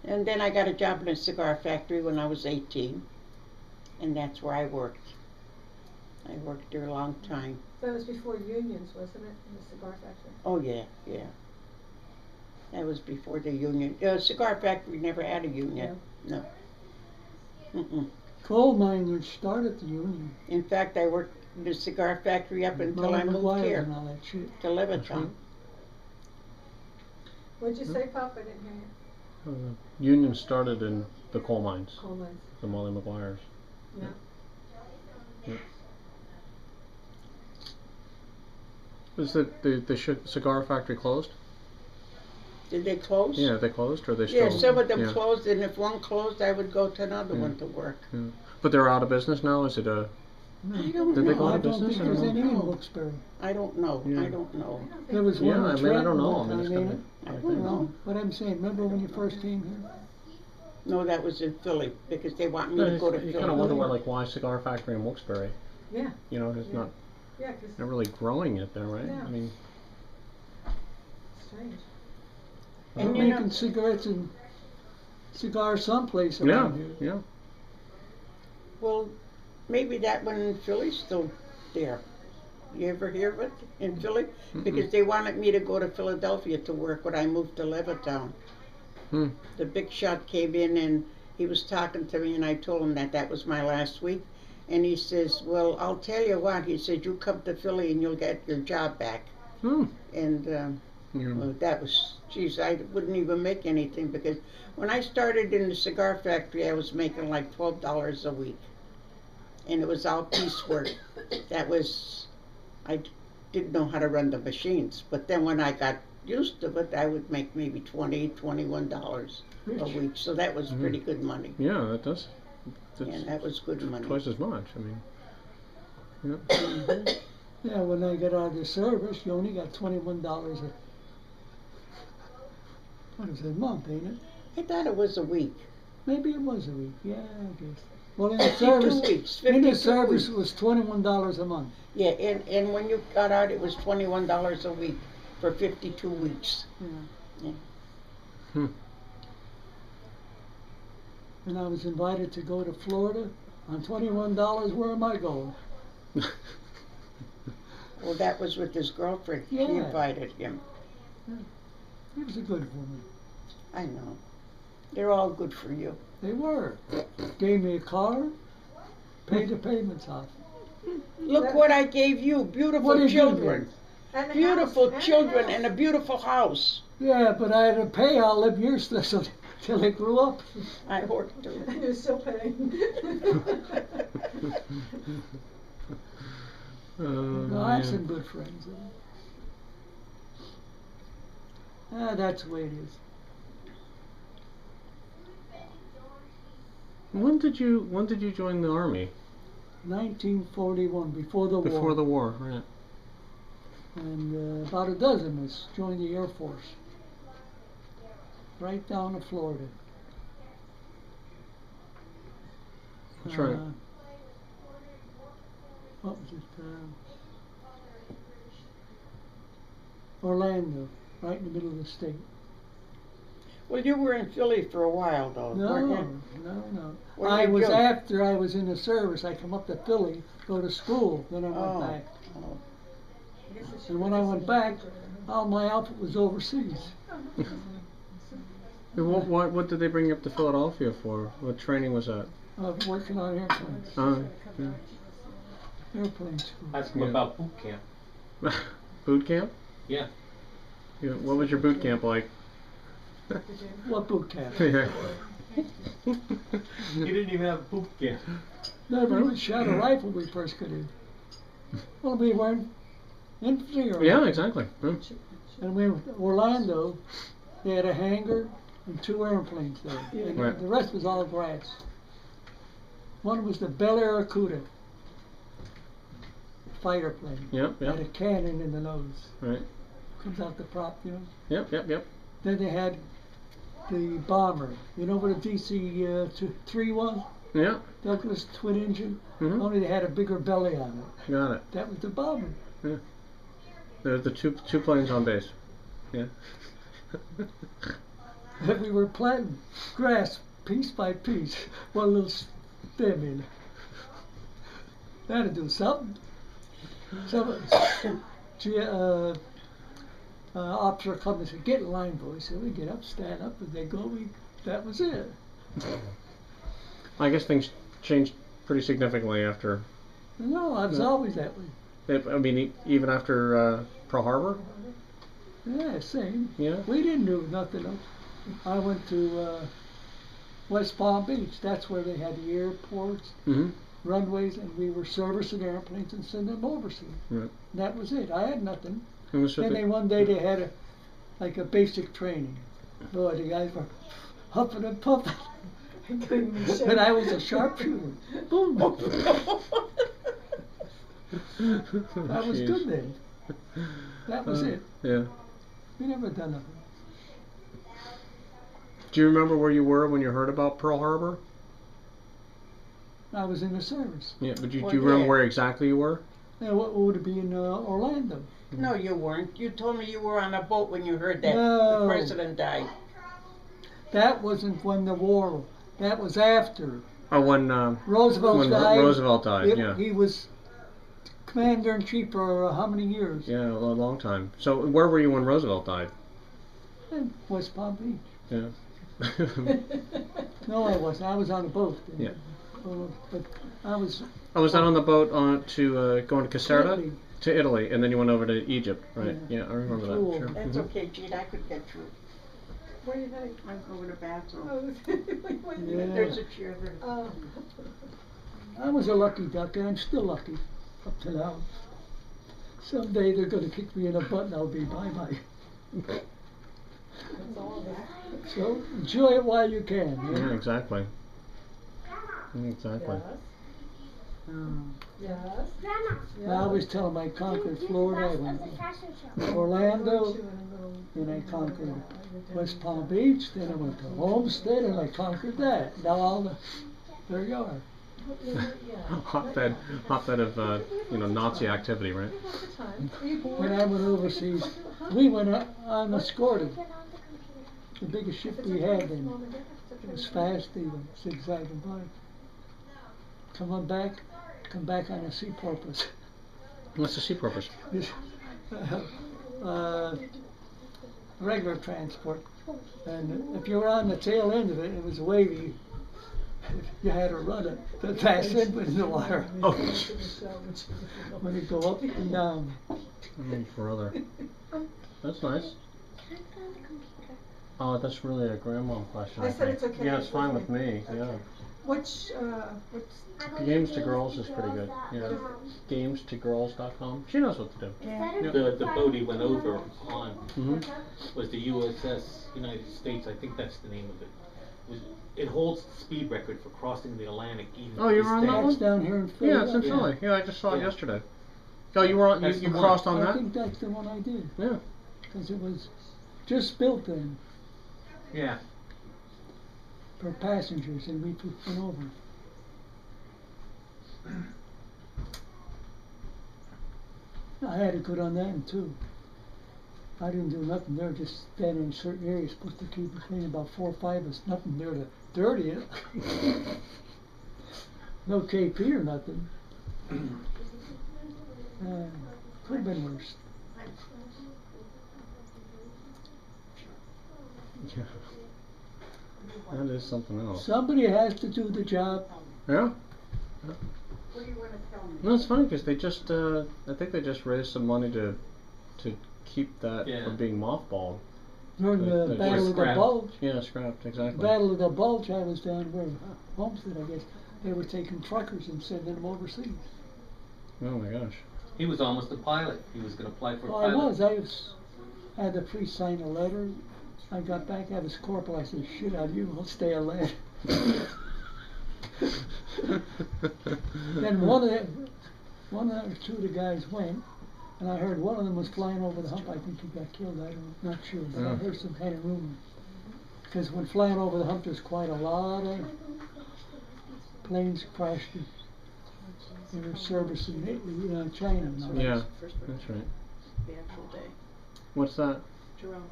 And then I got a job in a cigar factory when I was 18, and that's where I worked. I worked there a long time. That was before unions, wasn't it, in the cigar factory? Oh yeah, yeah. That was before the union. Cigar factory never had a union. No. Mm-mm. Coal miners started the union. In fact, I worked in the cigar factory up until I moved here And all that shit. to Levittown. What'd you say, Pop? I didn't hear you. Union started in the coal mines, Coal mines. the Molly McGuire's. Yeah. Yeah. Is the cigar factory closed? Did they close? Yeah, they closed, or they still? Yeah, some of them yeah. closed, and if one closed, I would go to another Yeah. one to work. Yeah. But they're out of business now. Is it a? I don't Did know. they go out I of don't business? think there's any in know. Wilkes-Barre. I don't know. Yeah. I don't know. There was one Yeah, in I mean, I Trenton don't know. one I mean, it's time, ain't kinda- it? I I don't think- know. But I'm saying, remember when you first came here? No, that was in Philly because they want me Yeah, to go to you Philly. kind of wonder why cigar factory in Wilkes-Barre? Yeah. You know, it's Yeah. not Yeah, because really growing it there, right? Yeah. I mean, strange. And They're you know- making cigarettes and cigars someplace yeah, around here. yeah. Well, maybe that one in Philly's still there. You ever hear of it in Philly? Because they wanted me to go to Philadelphia to work when I moved to Levittown. Hmm. The big shot came in and he was talking to me, and I told him that was my last week. And he says, well, I'll tell you what. He said, you come to Philly and you'll get your job back. Hmm. And Yeah. well, that was, geez, I wouldn't even make anything because when I started in the cigar factory, I was making like $12 a week. And it was all piecework. That was, I didn't know how to run the machines. But then when I got used to it, I would make maybe $20, $21 a week. So that was pretty good money. Yeah, that does. That's And that was good money. twice as much. I mean, yeah. Yeah, when I got out of the service, you only got $21 a month, ain't it? I thought it was a week. Maybe it was a week. Yeah, I guess. Well, in the 52 service, weeks. in the 52 service weeks. was $21 a month. Yeah, and when you got out, it was $21 a week for 52 weeks. Yeah. Hmm. And I was invited to go to Florida on $21. Where am I going? Well, that was with his girlfriend. She Yeah. invited him. He was a good woman. I know. They're all good for you. They were. Gave me a car, paid the payments off. Look what I gave you. Beautiful What did you children. And a Beautiful house, and a children house. and a beautiful house. Yeah, but I had to pay all them years so till they grew up. I worked too. You're still paying. No, I have some good friends. That's the way it is. When did you join the army? 1941, before the war. Before the war, right. And about a dozen of us joined the Air Force. Right down to Florida. That's right. What was it? Orlando, right in the middle of the state. Well, you were in Philly for a while, though, weren't you? No. Where I did you was go? after I was in the service. I come up to Philly, go to school, then I went back. Oh. And when I went back, all my outfit was overseas. What did they bring you up to Philadelphia for? What training was that? Working on airplanes. Yeah. Airplane school. Ask him about boot camp. Boot camp? Yeah. Yeah. What was your boot camp like? What boot camp? Yeah. You didn't even have boot camp. Never even shot a rifle when we first got in. Well, we weren't infantry or Yeah, exactly. Yeah. And we went to Orlando. They had a hangar and 2 airplanes there. And Right. the rest was all grass. One was the Bel Air fighter plane. Yep. Had a Yep. cannon in the nose. Right. Comes out the prop, you know. Yep. Then they had the bomber. You know what a DC-3 was? Yeah. Douglas twin engine. Mhm. Only they had a bigger belly on it. Got it. That was the bomber. Yeah. There's the two planes on base. Yeah. And we were planting grass piece by piece. One little stem in. That'd do something. So, officer come and said, "Get in line, boys." So we get up, stand up, and they go. That was it. I guess things changed pretty significantly after. No, I was Yeah. always that way. I mean, even after Pearl Harbor. Yeah, same. Yeah. We didn't do nothing else. I went to West Palm Beach. That's where they had the airports, Mm-hmm. runways, and we were servicing airplanes and sending them overseas. Right. And that was it. I had nothing. And was Then it one day they had a basic training. Boy, the guys were huffing and puffing. And I was a sharpshooter. Boom. That was good then. That was it. Yeah. We never done nothing. Do you remember where you were when you heard about Pearl Harbor? I was in the service. Yeah, but do Well, you remember yeah. where exactly you were? And what would it be in Orlando? No, you weren't. You told me you were on a boat when you heard that No. the president died. That wasn't when the war. That was after Oh, when Roosevelt died. Roosevelt died. Yeah. He was commander in chief for how many years? Yeah, a long time. So where were you when Roosevelt died? In West Palm Beach. Yeah. No, I wasn't. I was on a boat. Yeah. But I was. I was out on the boat to going to Caserta Italy. to Italy, and then you went over to Egypt, right? Yeah, I remember Cool. that. Sure. That's Mhm. okay, Gene. I could get through. Where are you heading? I'm going to the bathroom. Oh, Yeah. There's a chair there. Oh. I was a lucky duck, and I'm still lucky up to now. Someday they're going to kick me in the butt, and I'll be bye-bye. That's all that. So enjoy it while you can. Yeah, exactly. Exactly. Yes. I always tell them I conquered Florida, I went to Orlando, then I conquered West Palm Beach, then I went to Homestead, and I conquered that. Now there you are. Hotbed of Nazi activity, right? When I went overseas, we went unescorted. The biggest ship we had then. It was fast even, zigzagging by. Come back on a sea porpoise. What's the sea porpoise? Regular transport. And if you were on the tail end of it, it was wavy. You had to run it. The fast end was in the water. Oh, When you go up and down. brother. That's nice. Oh, that's really a grandma question. I said think. it's okay, Yeah, it's it's fine with with me. me. Yeah. Okay. What's Games to Girls is pretty good. Yeah. GamesToGirls.com. She knows what to do. Yeah. The boat he went over on Mm-hmm. was the USS United States. I think that's the name of it. It holds the speed record for crossing the Atlantic. Even Oh, you were on that That's one? down here in Philly. Yeah, it's in Yeah. Philly. Yeah, I just saw it Yeah. yesterday. Oh, you were on. That's You the crossed one. on I that? think that's the one I did, Yeah. because it was just built then Yeah. for passengers, and we went over. I had it good on that one too. I didn't do nothing there, just stand in certain areas, supposed to keep it clean, about 4 or 5 of us, nothing there to dirty it. No KP or nothing. Could have been worse. Yeah. That is something else. Somebody has to do the job. Yeah. What do you want to tell me? No, it's funny because they just. I think they just raised some money to keep that Yeah. from being mothballed. During The- the the- Battle of the scrapped. Bulge, Yeah, scrapped exactly. Battle of the Bulge, I was down where Homestead, I guess. They were taking truckers and sending them overseas. Oh my gosh. He was almost a pilot. He was going to apply for a Well, pilot. I had the priest sign a letter. I got back, I was corporal. I said, shit on you, I'll stay a lad. Then one or two of the guys went, and I heard one of them was flying over the hump. I think he got killed. I'm not sure, but I Yeah. heard some kind of rumor. Because when flying over the hump, there's quite a lot of planes crashed. They were servicing China. And all that. Yeah, First birthday, that's right. the actual day. What's that? Jerome.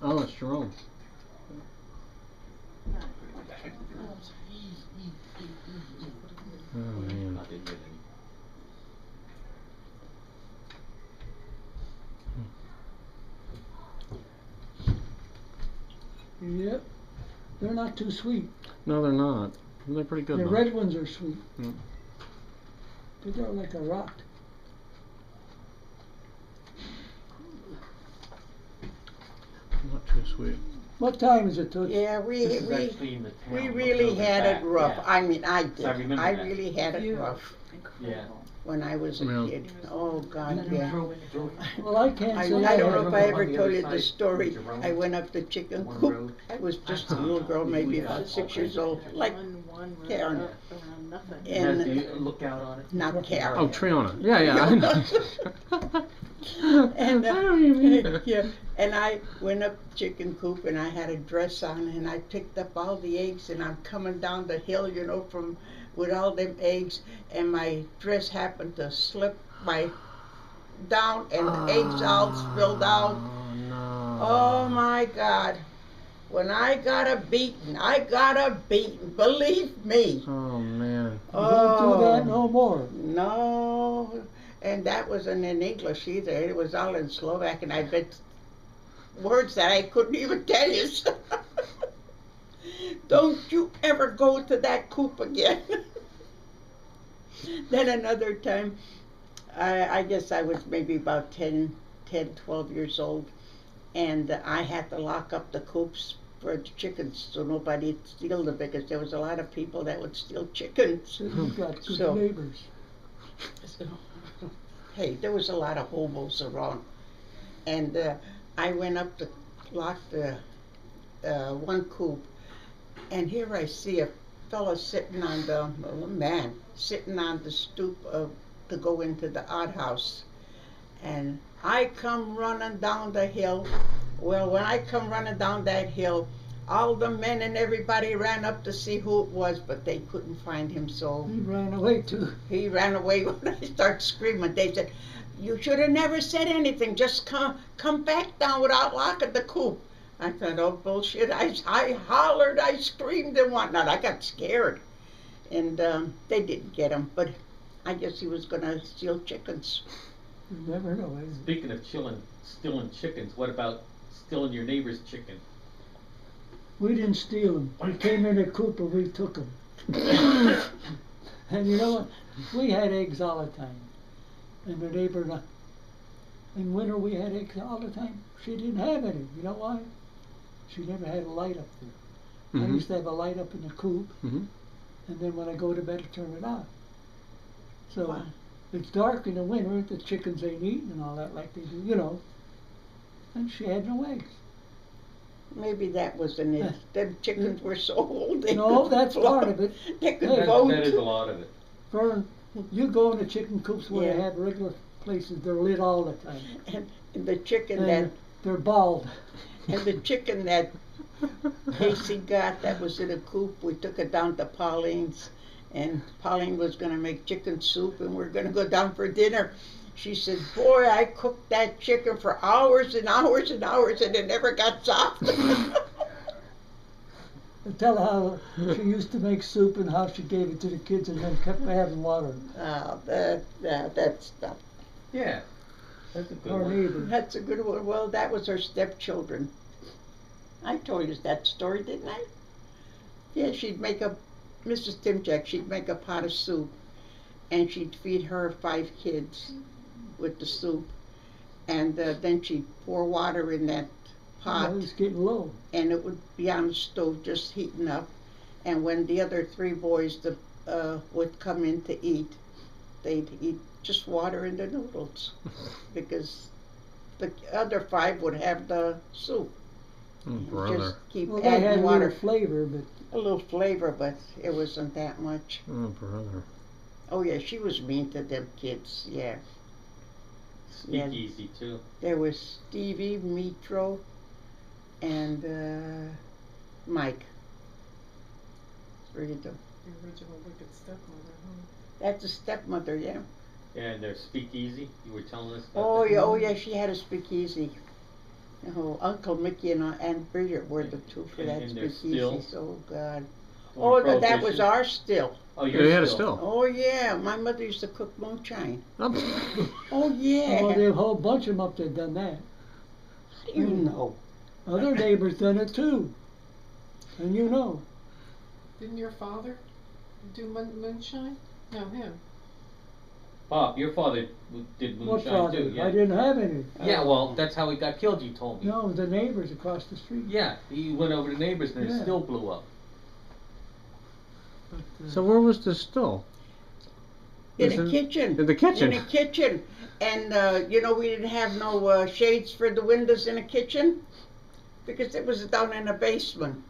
Oh, it's Jerome. Oh man. I didn't get any. Yep. They're not too sweet. No, they're not. They're pretty good The though. red ones are sweet. Mm. But they're like a rock. Not too sweet. What time is it, Toots? Yeah, This is actually in the town. we Look really over had back. it rough. Yeah. I mean, I did. I remember I that. really had it You- rough Incredible. when I was a Yeah. kid. Oh God, And then yeah. drove into Well, I can't I say don't I know have if a I rock. ever On the told other you the side, story. Jerome, I went up the chicken one coop. road. I was just a little girl, maybe about 6 years old, like one road Karen. around nothing. It has And- the lookout on it. not Karen. Oh, Triana. Yeah, yeah. I know. And, I know what you mean. yeah, and I went up the chicken coop and I had a dress on and I picked up all the eggs and I'm coming down the hill, from with all them eggs, and my dress happened to slip down and the eggs all spilled out. Oh no. Oh my God. When I got a beating, believe me. Oh man. Don't do that no more. No, and that wasn't in English either. It was all in Slovak, and I bet words that I couldn't even tell you. Don't you ever go to that coop again. Then another time, I guess I was maybe about 10, 12 years old, and I had to lock up the coops for the chickens so nobody would steal them, because there was a lot of people that would steal chickens. So you've got good So- neighbors. Hey, there was a lot of hobos around, and I went up to lock the one coop, and here I see a fella sitting on the stoop to go into the outhouse, and I come running down the hill. Well, when I come running down that hill, all the men and everybody ran up to see who it was, but they couldn't find him, so He ran away too. he ran away. When I started screaming, they said, "You should have never said anything. Just come back down without locking the coop." I thought, oh, bullshit. I hollered, I screamed and whatnot. I got scared. And they didn't get him, but I guess he was going to steal chickens. You never know. Eh? Speaking of stealing chickens, what about stealing your neighbor's chicken? We didn't steal them. We came in a coop and we took them. And you know what? We had eggs all the time. And the neighbor, in winter we had eggs all the time. She didn't have any. You know why? She never had a light up there. I Mhm. used to have a light up in the coop. Mhm. and then when I go to bed, I turn it off. So Wow. it's dark in the winter. The chickens ain't eating and all that like they do, you know. And she had no eggs. Maybe that wasn't it. Them chickens were so old they No, could that's float. part of it. They could Hey, vote. That is a lot of it. Fern, you go in the chicken coops where they Yeah. have regular places, they're lit all the time. And the chicken And that they're bald. and the chicken that Casey got that was in a coop, we took it down to Pauline's, and Pauline was gonna make chicken soup, and we're gonna go down for dinner. She said, "Boy, I cooked that chicken for hours and hours and hours, and it never got soft." Tell how she used to make soup and how she gave it to the kids and then kept having water. Oh, that stuff. Yeah. That's a good Our one. neighbor. That's a good one. Well, that was her stepchildren. I told you that story, didn't I? Yeah, she'd make Mrs. Timchak, she'd make a pot of soup, and she'd feed her 5 kids with the soup, and then she'd pour water in that pot, It was getting low. and it would be on the stove just heating up, and when the other 3 boys would come in to eat, they'd eat just water in the noodles, because the other 5 would have the soup. Oh, brother. Just keep Well, they had adding a water. little flavor, but A little flavor, but it wasn't that much. Oh, brother. Oh yeah, she was mean to them kids, yeah. Yeah. Speakeasy too. There was Stevie, Mitro, and Mike. 3 of them. The original wicked stepmother, huh? That's a stepmother, yeah. Yeah, and there's speakeasy. You were telling us about Oh that. yeah, oh yeah, she had a speakeasy. Oh, Uncle Mickey and Aunt Bridget were the 2 for that And there's speakeasy. still? Oh God. During Oh, that was Prohibition. our still. Oh, Yeah, you're you had a still. still. Oh yeah, my mother used to cook moonshine. Oh, Oh yeah. well, there's a whole bunch of them up there done that. How do you know? Other neighbors done it too. And you know. Didn't your father do moonshine? No, him. Bob, your father did What moonshine father? too. Yeah. I didn't have any. Yeah, well, that's how he got killed. You told me. No, the neighbors across the street. Yeah, he went over to neighbors and it Yeah. still blew up. But, so where was this still? In Was the it- kitchen. In the kitchen. In the kitchen. And, we didn't have no shades for the windows in the kitchen because it was down in the basement.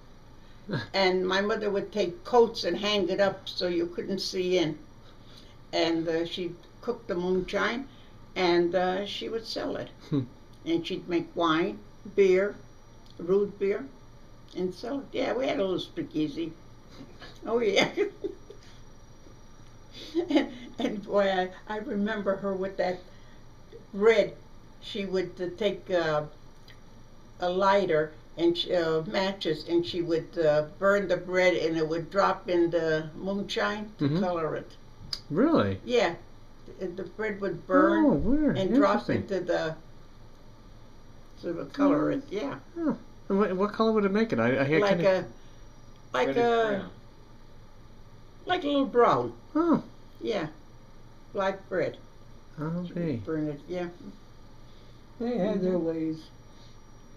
And my mother would take coats and hang it up so you couldn't see in. And she'd cook the moonshine and she would sell it. And she'd make wine, beer, root beer, and sell it. Yeah, we had a little speakeasy. Oh, yeah. And boy, I remember her with that bread. She would take a lighter and matches, and she would burn the bread, and it would drop in the moonshine to color it. Really? Yeah, the bread would burn Oh, weird. and drop Interesting. into the color it. Yeah, Huh. And what color would it make it? I like can't. a Reddish brown. like a little brown. Oh, Yeah, black bread. I'll be. Burn it. Yeah. they had their ways.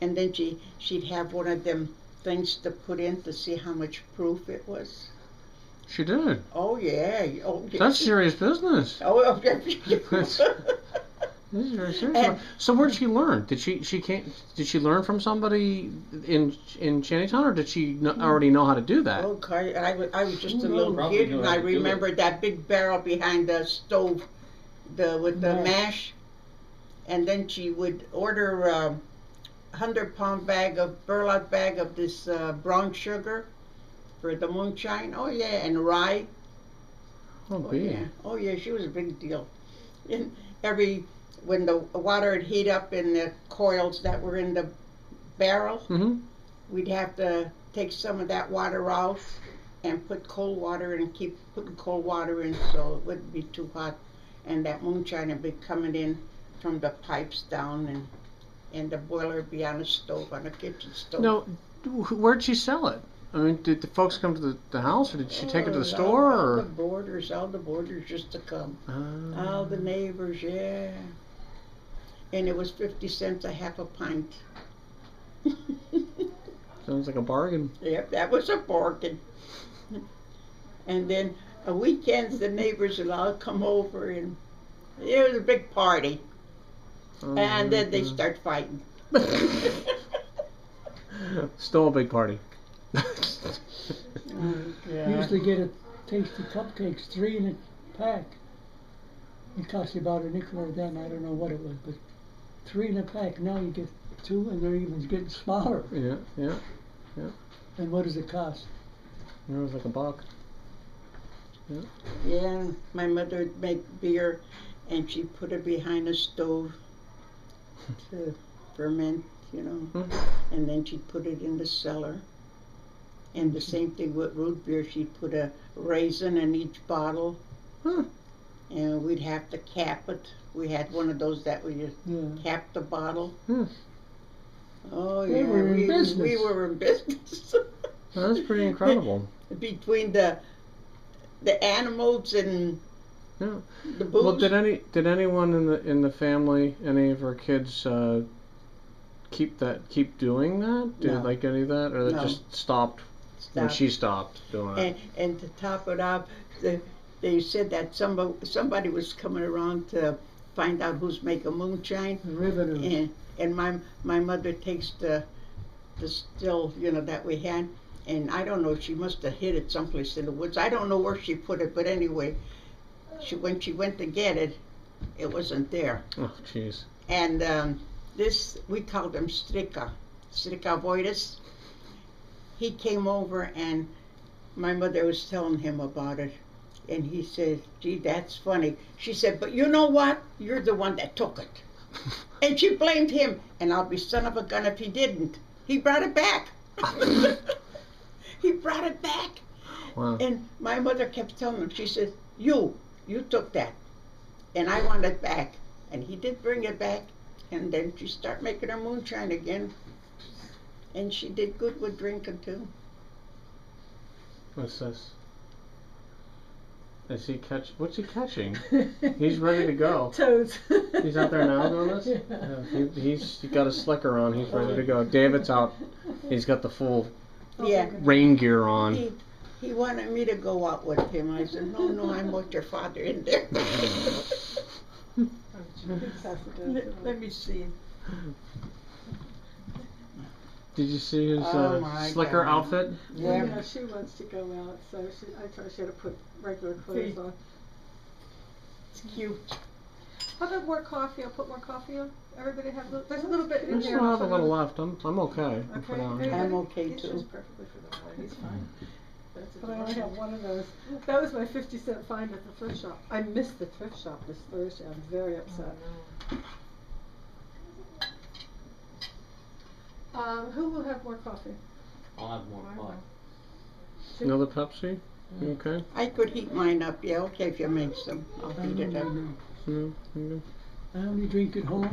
And then she'd have one of them things to put in to see how much proof it was. She did. Oh yeah. Oh yeah. That's serious business. Oh yeah. This is very serious. And- So where did she learn? Did she learn from somebody in Shantytown, or did she already know how to do that? Okay, I was just a Who little knows? Probably kid, knew and how I to do it. remember that big barrel behind the stove, with the mash, and then she would order a 100-pound burlap bag of this brown sugar for the moonshine. Oh yeah, and rye. Oh, Oh be. yeah, oh yeah, she was a big deal. And when the water would heat up in the coils that were in the barrel, Mm-hmm. we'd have to take some of that water out and put cold water and keep putting cold water in so it wouldn't be too hot. And that moonshine would be coming in from the pipes down, and the boiler would be on the stove, on the kitchen stove. Now, where'd she sell it? I mean, did the folks come to the house, or did she take it to the store, all the or? all the boarders used to come. All the neighbors, yeah. And it was 50 cents a half a pint. Sounds like a bargain. Yep, that was a bargain. And then weekends, the neighbors would all come over, and it was a big party. And then they start fighting. Still a big party. You used to get a tasty cupcakes, 3 in a pack. It cost you about a nickel then, I don't know what it was, but 3 in a pack. Now you get 2 and they're even getting smaller. Yeah. And what does it cost? It was like $1. Yeah. Yeah, my mother would make beer, and she'd put it behind the stove to ferment, and then she'd put it in the cellar. And the same thing with root beer, she'd put a raisin in each bottle, and we'd have to cap it. We had one of those that we just cap the bottle. Oh yeah, we were in business. We were in business. That's pretty incredible. Between the animals and the booze. Well, did anyone in the family, any of her kids, keep doing that? Did No. like any of that, or they No. just stopped when she stopped doing it? And to top it off, they said that somebody was coming around to find out who's making moonshine. Revenue. And my mother takes the still, that we had, and I don't know, she must have hid it someplace in the woods. I don't know where she put it, but anyway, when she went to get it, it wasn't there. Oh, jeez. And this, we called him Strika Voidus. He came over, and my mother was telling him about it, and he said, "Gee, that's funny." She said, "But you know what? You're the one that took it." And she blamed him, and I'll be son of a gun if he didn't. He brought it back. He brought it back. Wow. And my mother kept telling him, she said, you took that, and I want it back. And he did bring it back, and then she started making her moonshine again. And she did good with drinking too. What's this? What's he catching? He's ready to go. Toads. He's out there now doing this? Yeah, he's got a slicker on. He's ready to go. David's out. He's got the full Yeah. rain gear on. He wanted me to go out with him. I said, no, I'm with your father in there. Let me see. Did you see his my slicker God. outfit? Yeah, she wants to go out, so I told her she had to put regular clothes on. It's cute. How about more coffee? I'll put more coffee on. Everybody have there's a little bit in I here. still have a little left. I'm okay. Okay. For now. I'm okay He's too. just perfectly for the boy. He's fine. But I only have one of those. That was my 50-cent find at the thrift shop. I missed the thrift shop this Thursday. I'm very upset. Who will have more coffee? I'll have more pot. Another Pepsi? You okay? I could heat mine up, yeah, okay, if you make some. I'll heat it up. No, you I only drink at home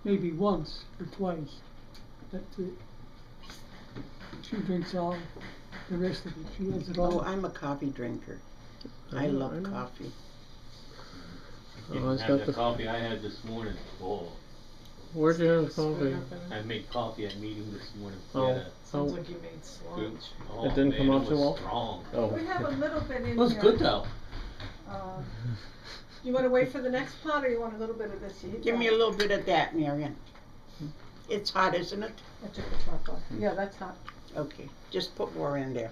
maybe once or twice. That's it. She drinks all the rest of it. She has it all. Oh, I'm a coffee drinker. I know, love I know. coffee. Oh, he's Have got the the. coffee I had this morning. Oh, Where'd you have the coffee? I made coffee at meeting this morning. Oh, Sounds oh, like you made Good. sludge. Oh, It didn't man, come out it too was well? Strong. We oh. have a little bit in It was here. good though. You want to wait for the next pot, or you want a little bit of this? Give me a little bit of that, Marion. It's hot, isn't it? I took the top off. Yeah, that's hot. Okay, just put more in there.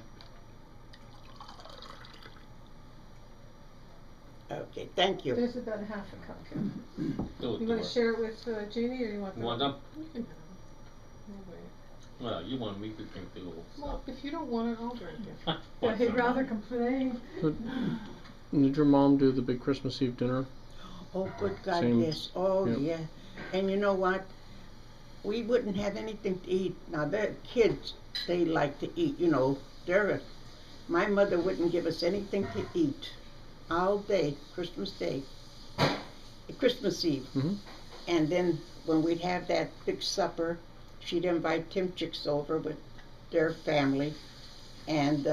Okay, thank you. There's about a half a cup. Do it You to want her. to share it with Jeannie, or you want? You want the- them? Well, you want me to drink the old Well, stuff. if you don't want it, I'll drink it. Yeah, What's he'd the rather matter? complain. Did your mom do the big Christmas Eve dinner? Oh, good God, Same. yes. Oh, Yep. yeah. And you know what? We wouldn't have anything to eat. Now, the kids, they like to eat, my mother wouldn't give us anything to eat all day, Christmas Day, Christmas Eve. Mm-hmm. And then when we'd have that big supper, she'd invite Tim Chicks over with their family, and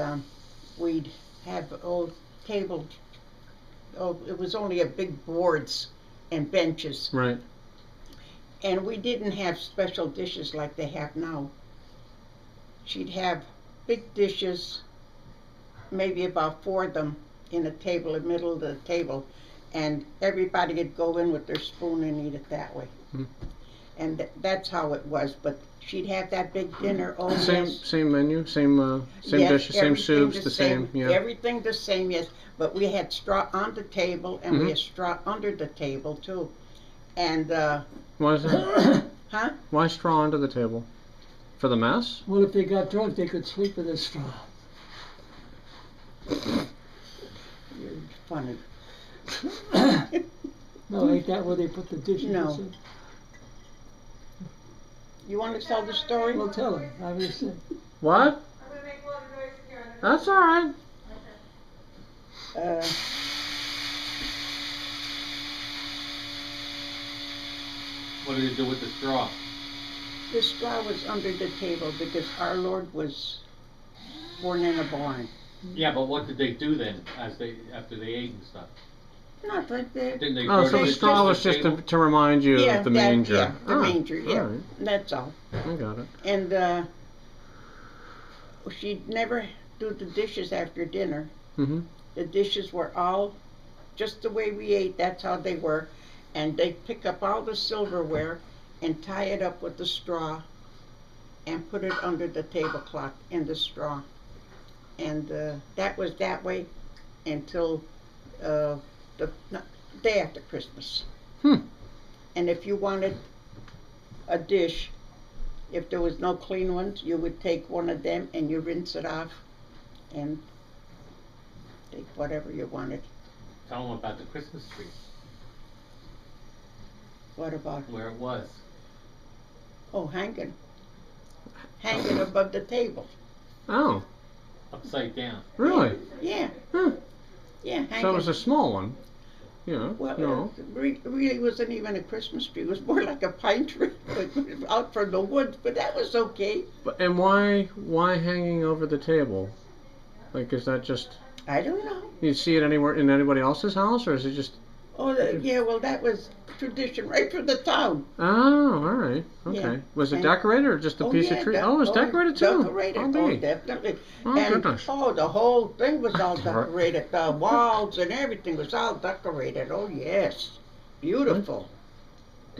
we'd have table. Oh, it was only a big boards and benches, Right. and we didn't have special dishes like they have now. She'd have big dishes, maybe about 4 of them in a table, in the middle of the table, and everybody would go in with their spoon and eat it that way. Hmm. And that's how it was. But she'd have that big dinner. Oh, Same yes. same menu, same Yes, dishes, same everything soups, the same. Yeah. Everything the same, yes. But we had straw on the table, and we Mhm. had straw under the table too. And Why is that? huh? Why straw under the table? For the mess? Well, if they got drunk, they could sleep with a straw. You're funny. No, ain't that where they put the dishes? No. in? You want to tell the story? Well, tell her. I was saying. What? That's all right. Uh, What did they do with the straw? the straw was under the table because our Lord was born in a barn. Yeah, but what did they do then, after they ate and stuff? Not like that. Didn't they Oh, throw so the the straw was just to remind you Yeah, of the that- manger. yeah, the Oh, manger, yeah. all right. That's all. I got it. And she'd never do the dishes after dinner. Mm-hmm. The dishes were all just the way we ate, that's how they were. And they'd pick up all the silverware and tie it up with the straw and put it under the tablecloth in the straw. And that was that way until the day after Christmas. Hmm. And if you wanted a dish, if there was no clean ones, you would take one of them and you rinse it off and take whatever you wanted. Tell them about the Christmas tree, What about? where it was. Oh, hanging above the table. Oh, Upside down. really? Yeah, Huh. yeah, hanging. So it was a small one. Yeah. Well, No. it really wasn't even a Christmas tree. It was more like a pine tree out from the woods, but that was okay. And why hanging over the table? Like, is that just I don't know. you see it anywhere in anybody else's house, or is it just? Oh, yeah, well, that was tradition right from the town. Oh, all right. Okay. Yeah. Was it And- decorated or just a piece of tree? Oh, it was decorated too. Decorated, Oh, oh, neat. definitely. Oh, And goodness. the whole thing was all That's right. decorated. The walls and everything was all decorated. Oh yes, beautiful.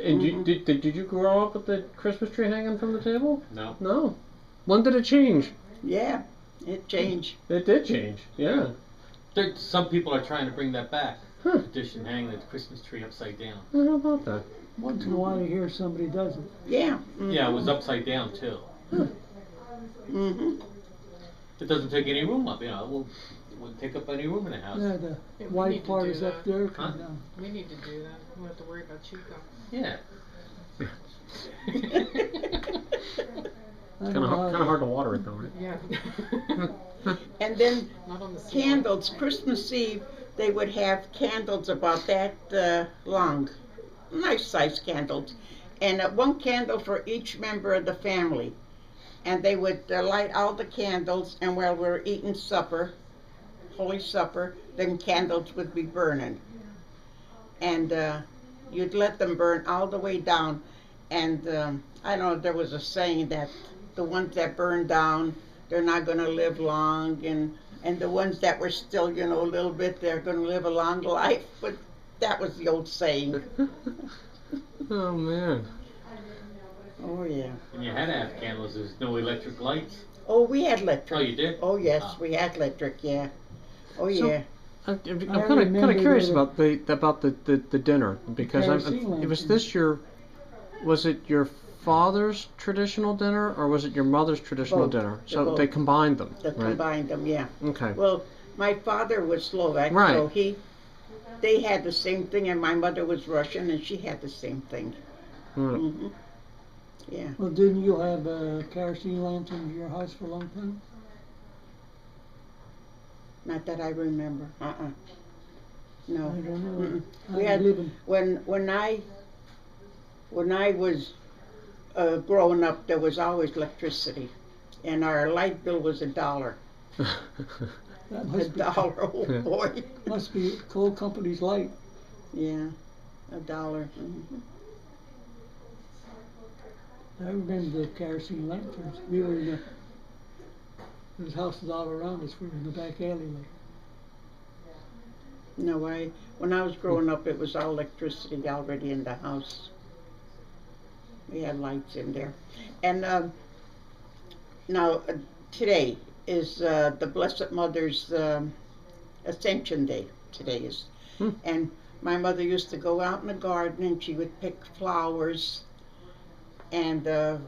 And Mhm. did you grow up with the Christmas tree hanging from the table? No. No. When did it change? Yeah, it changed. It did change. Yeah. Some people are trying to bring that back. Huh. Tradition, hanging the Christmas tree upside down. Well, how about that? Once in a while, you hear somebody does it. Yeah. Yeah, it was upside down too. Mhm. It doesn't take any room up, it wouldn't take up any room in the house. Yeah, the Yeah, we need white to part do is up that. there. Huh? Come down. We need to do that. We don't have to worry about Chico. Yeah. I don't Kind know of how- hard to water it though, right? Yeah. And then Not on the ceiling. candles. Christmas Eve, they would have candles about that long, nice sized candles, and one candle for each member of the family. And they would light all the candles, and while we were eating supper, Holy Supper, then candles would be burning. And you'd let them burn all the way down. And I don't know, there was a saying that the ones that burn down, they're not going to live long, and the ones that were still, a little bit, they're going to live a long life. But that was the old saying. Oh man. Oh, yeah. And you had to have candles, there's no electric lights. Oh, we had electric. Oh, you did? Oh, yes, Ah. we had electric, yeah. Oh, So- yeah. I'm I kind remember of curious the- about the dinner because kerosene it was lantern. this was it your father's traditional dinner or was it your mother's traditional Both. dinner? They're So both. they combined them, They right? combined them, yeah. Okay. Well, my father was Slovak, so Right. they had the same thing, and my mother was Russian, and she had the same thing. Right. Hmm. Yeah. Well, didn't you have kerosene lanterns in your house for a long time? Not that I remember. No. I don't know. Mm-mm. I We had live in- when I was growing up, there was always electricity, and our light bill was $1. That A must be, dollar, oh Yeah. boy. must be coal company's light. Yeah, $1. Mhm. I remember the kerosene lanterns. We were in There's houses all around us. We're in the back alleyway. No, when I was growing up, it was all electricity already in the house. We had lights in there. And now, today is the Blessed Mother's Ascension Day. Today is. And my mother used to go out in the garden and she would pick flowers and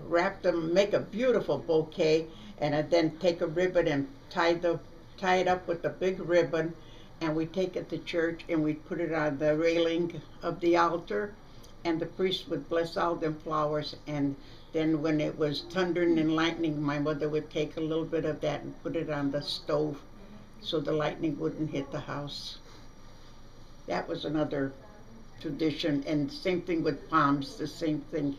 wrap them, make a beautiful bouquet, and then take a ribbon and tie it up with a big ribbon, and we'd take it to church and we'd put it on the railing of the altar, and the priest would bless all them flowers, and then when it was thundering and lightning, my mother would take a little bit of that and put it on the stove so the lightning wouldn't hit the house. That was another tradition, and same thing with palms, the same thing.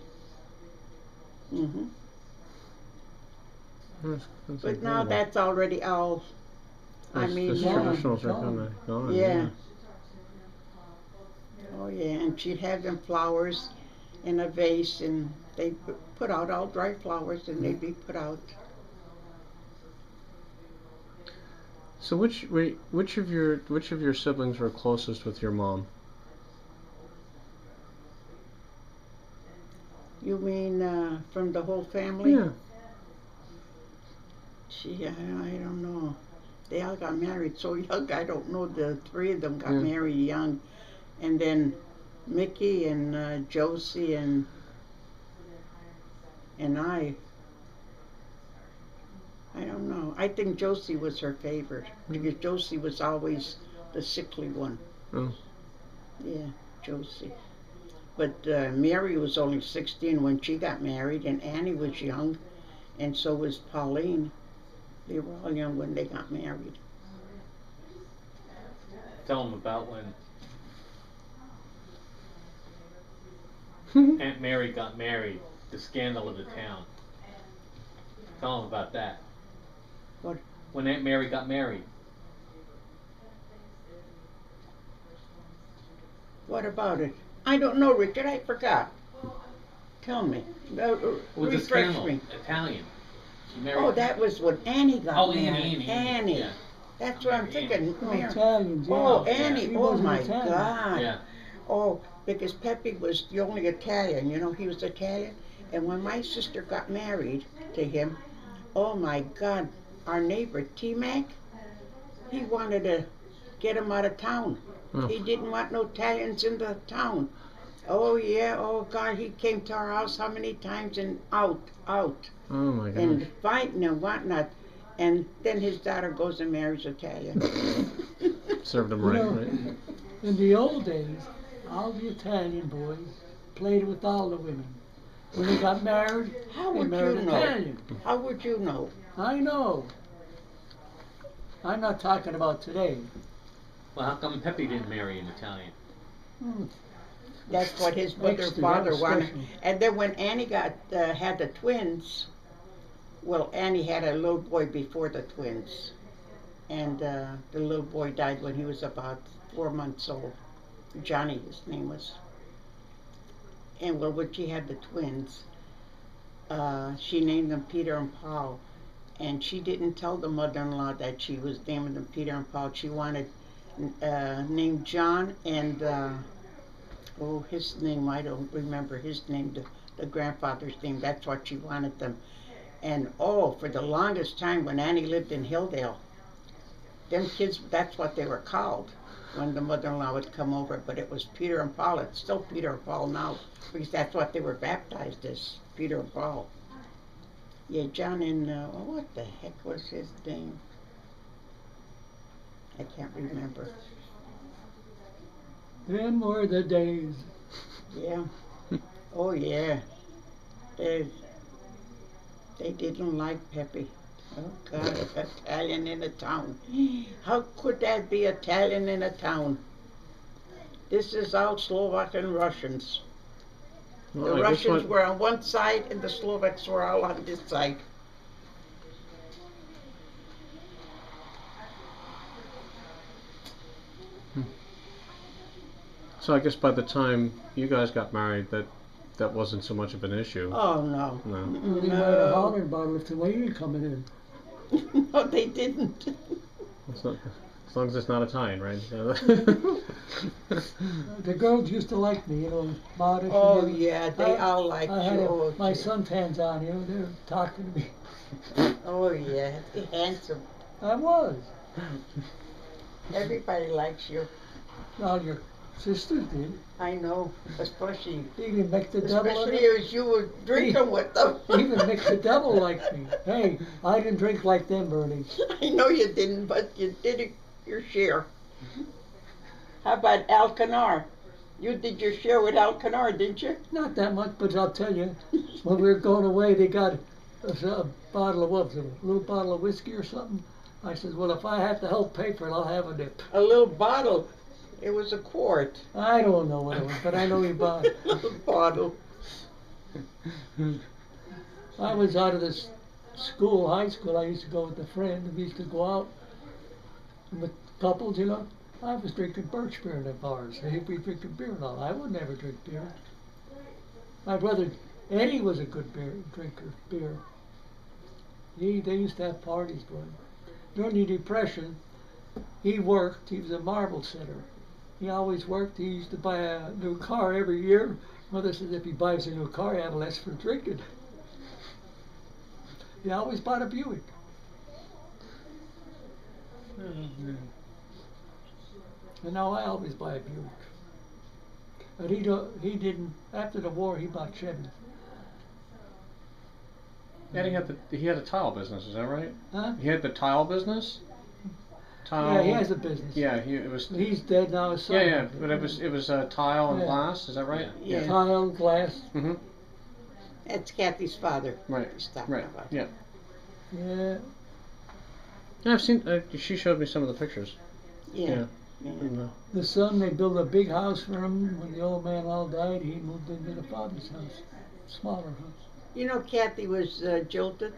But now that's already all. Those traditionals are kind of gone. Yeah. Oh yeah, and she'd have them flowers in a vase, and they'd put out all dry flowers, and they'd be put out. So which of your siblings were closest with your mom? You mean from the whole family? Yeah. I don't know. They all got married so young. I don't know. The three of them got married young, and then Mickey and Josie and I don't know. I think Josie was her favorite because Josie was always the sickly one. Oh. Yeah, Josie. But Mary was only 16 when she got married, and Annie was young, and so was Pauline. They were all young when they got married. Tell them about when Aunt Mary got married, the scandal of the town. Tell them about that. What? When Aunt Mary got married. What about it? I don't know, Richard. I forgot. Tell me. Was refresh a me. Italian. She married. Oh, that was when Annie got married. Annie. Yeah. That's what I'm thinking. Italians, yeah. Oh, Annie. Yeah. Oh, my Italian. God. Yeah. Oh, because Pepe was the only Italian. You know, he was Italian. And when my sister got married to him, oh, my God, our neighbor, T-Mac, he wanted to get him out of town. Oh. He didn't want no Italians in the town. Oh, yeah. Oh, God, he came to our house how many times and out. Oh, my God. And fighting and whatnot. And then his daughter goes and marries Italian. Served him right, right? In the old days, all the Italian boys played with all the women. When they got married, How they would married you know? Italian. How would you know? I know. I'm not talking about today. Well, how come Pepe didn't marry an Italian? That's what his mother and father wanted. And then when Annie got had the twins, well, Annie had a little boy before the twins, and the little boy died when he was about 4 months old. Johnny, his name was. And well, when she had the twins, she named them Peter and Paul, and she didn't tell the mother-in-law that she was naming them Peter and Paul. She wanted named John and his name, I don't remember his name, the grandfather's name. That's what she wanted them. And for the longest time when Annie lived in Hilldale, them kids, that's what they were called when the mother-in-law would come over. But it was Peter and Paul. It's still Peter and Paul now because that's what they were baptized as, Peter and Paul. Yeah, John and what the heck was his name? I can't remember. Them were the days. Yeah. Oh yeah. They didn't like Pepe. Oh God, Italian in a town. How could that be Italian in a town? This is all Slovak and Russians. Well, The Russians were on one side and the Slovaks were all on this side. So I guess by the time you guys got married, that wasn't so much of an issue. Oh no. No. They might have hollered about it if the lady coming in. No, they didn't. It's not, as long as it's not Italian, right? The girls used to like me, you know, modest. Oh, and yeah, they all liked I had you. Oh, my gee. suntans on, you know, they were talking to me. Oh, yeah, handsome. I was. Everybody likes you. All your sisters did. I know, especially Even mix the devil in especially it. as you were drinking with them. Even mix the devil like me. Hey, I didn't drink like them, Bernie. I know you didn't, but you did your share. How about Alcanar? You did your share with Alcanar, didn't you? Not that much, but I'll tell you, when we were going away, they got a bottle of what was it, a little bottle of whiskey or something. I said, well, if I have to help pay for it, I'll have a dip. A little bottle. It was a quart. I don't know what it was, but I know he bought it. A bottle. I was out of this school, high school. I used to go with a friend, and we used to go out with couples, you know. I was drinking birch beer in the bars. They'd be drinking beer and all. I would never drink beer. My brother Eddie was a good drinker, beer. They used to have parties going. During the Depression, he worked. He was a marble setter. He always worked. He used to buy a new car every year. Mother says if he buys a new car, he have less for drinking. He always bought a Buick. And now I always buy a Buick. But he didn't, after the war, he bought Chevy. Eddie he had a tile business, is that right? Huh? He had the tile business? Tile. Yeah, he has a business. Yeah, it was. He's dead now. His son. Yeah, but it was tile and Yeah. glass. Is that right? Yeah. Tile, glass. Mm-hmm. That's Kathy's father. Right. He's talking Right. about. Yeah. Yeah. Yeah, I've seen. She showed me some of the pictures. Yeah. Yeah. The son, they built a big house for him. When the old man all died, he moved into the father's house, smaller house. You know, Kathy was jilted.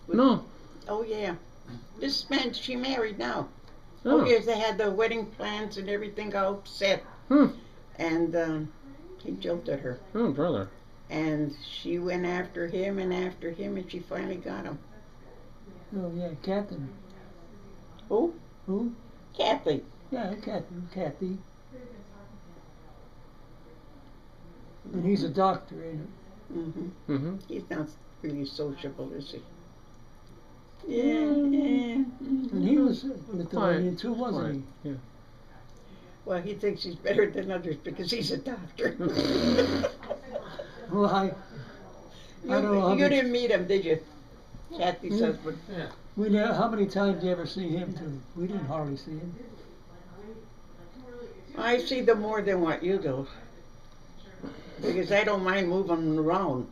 No. Oh yeah. This man she married now. Oh. Oh yes, they had the wedding plans and everything all set, Hmm. and he jilted her. Oh, brother. And she went after him, and she finally got him. Oh yeah, Catherine. Who? Who? Kathy. Yeah, Kathy. And he's a doctor, ain't he? Mm-hmm. Mm-hmm. He's not really sociable, is he? Yeah. And he was Lithuanian too, wasn't Fine. Yeah. Well, he thinks he's better than others because he's a doctor. he? Well, I don't know how You much- didn't meet him, did you? Kathy's Yeah. husband. Yeah. We never, how many times do you ever see him too? We didn't hardly see him. I see them more than what you do. Because I don't mind moving around.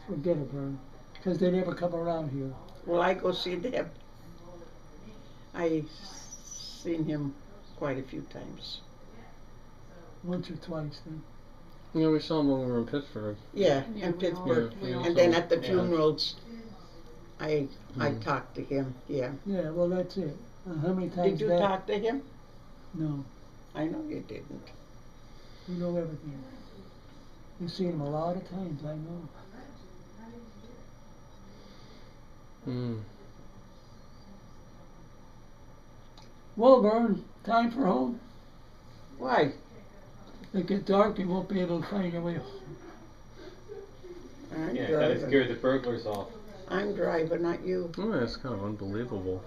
Forget it, Vern. Because they never come around here. Well, I go see them. I seen him quite a few times. Once or twice then. Yeah, we saw him when we were in Pittsburgh. Yeah, Yeah, in we all- Pittsburgh. we all And then saw- at the Yeah. funerals, I talked to him. Yeah. Yeah, well that's it. How many times Did you that? talk to him? No, I know you didn't. we know everything. We've seen him a lot of times, I know. Mm. Well, Vern, time for home. Why? It get dark, you won't be able to find your way home. I'm Yeah, gotta driving. scare the burglars off. I'm driving, not you. Oh, that's kind of unbelievable.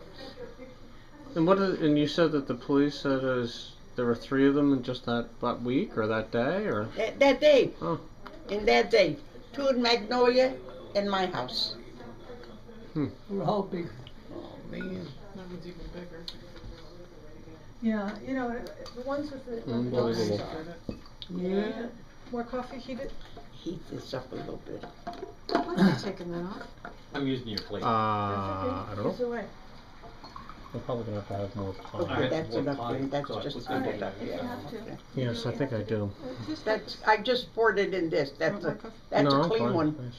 And and you said that the police said there were 3 of them in just that week or that day, or? That day. Oh. In that day. 2 in Magnolia and my house. We're all big. Oh, man. That one's even bigger. Yeah, you know, the ones with the Unbelievable. Yeah. More coffee heated? Heat this up a little bit. Why are you taking that off? I'm using your plate. I don't Use know. away. I'm probably gonna have to have more Okay, time. that's more enough. pie, Then. That's so I just put good that enough. in there. Yeah. You have to. Okay. Yes, I think I do. That's. I just poured it in this. That's a. That's No, a I'm clean fine, one. thanks.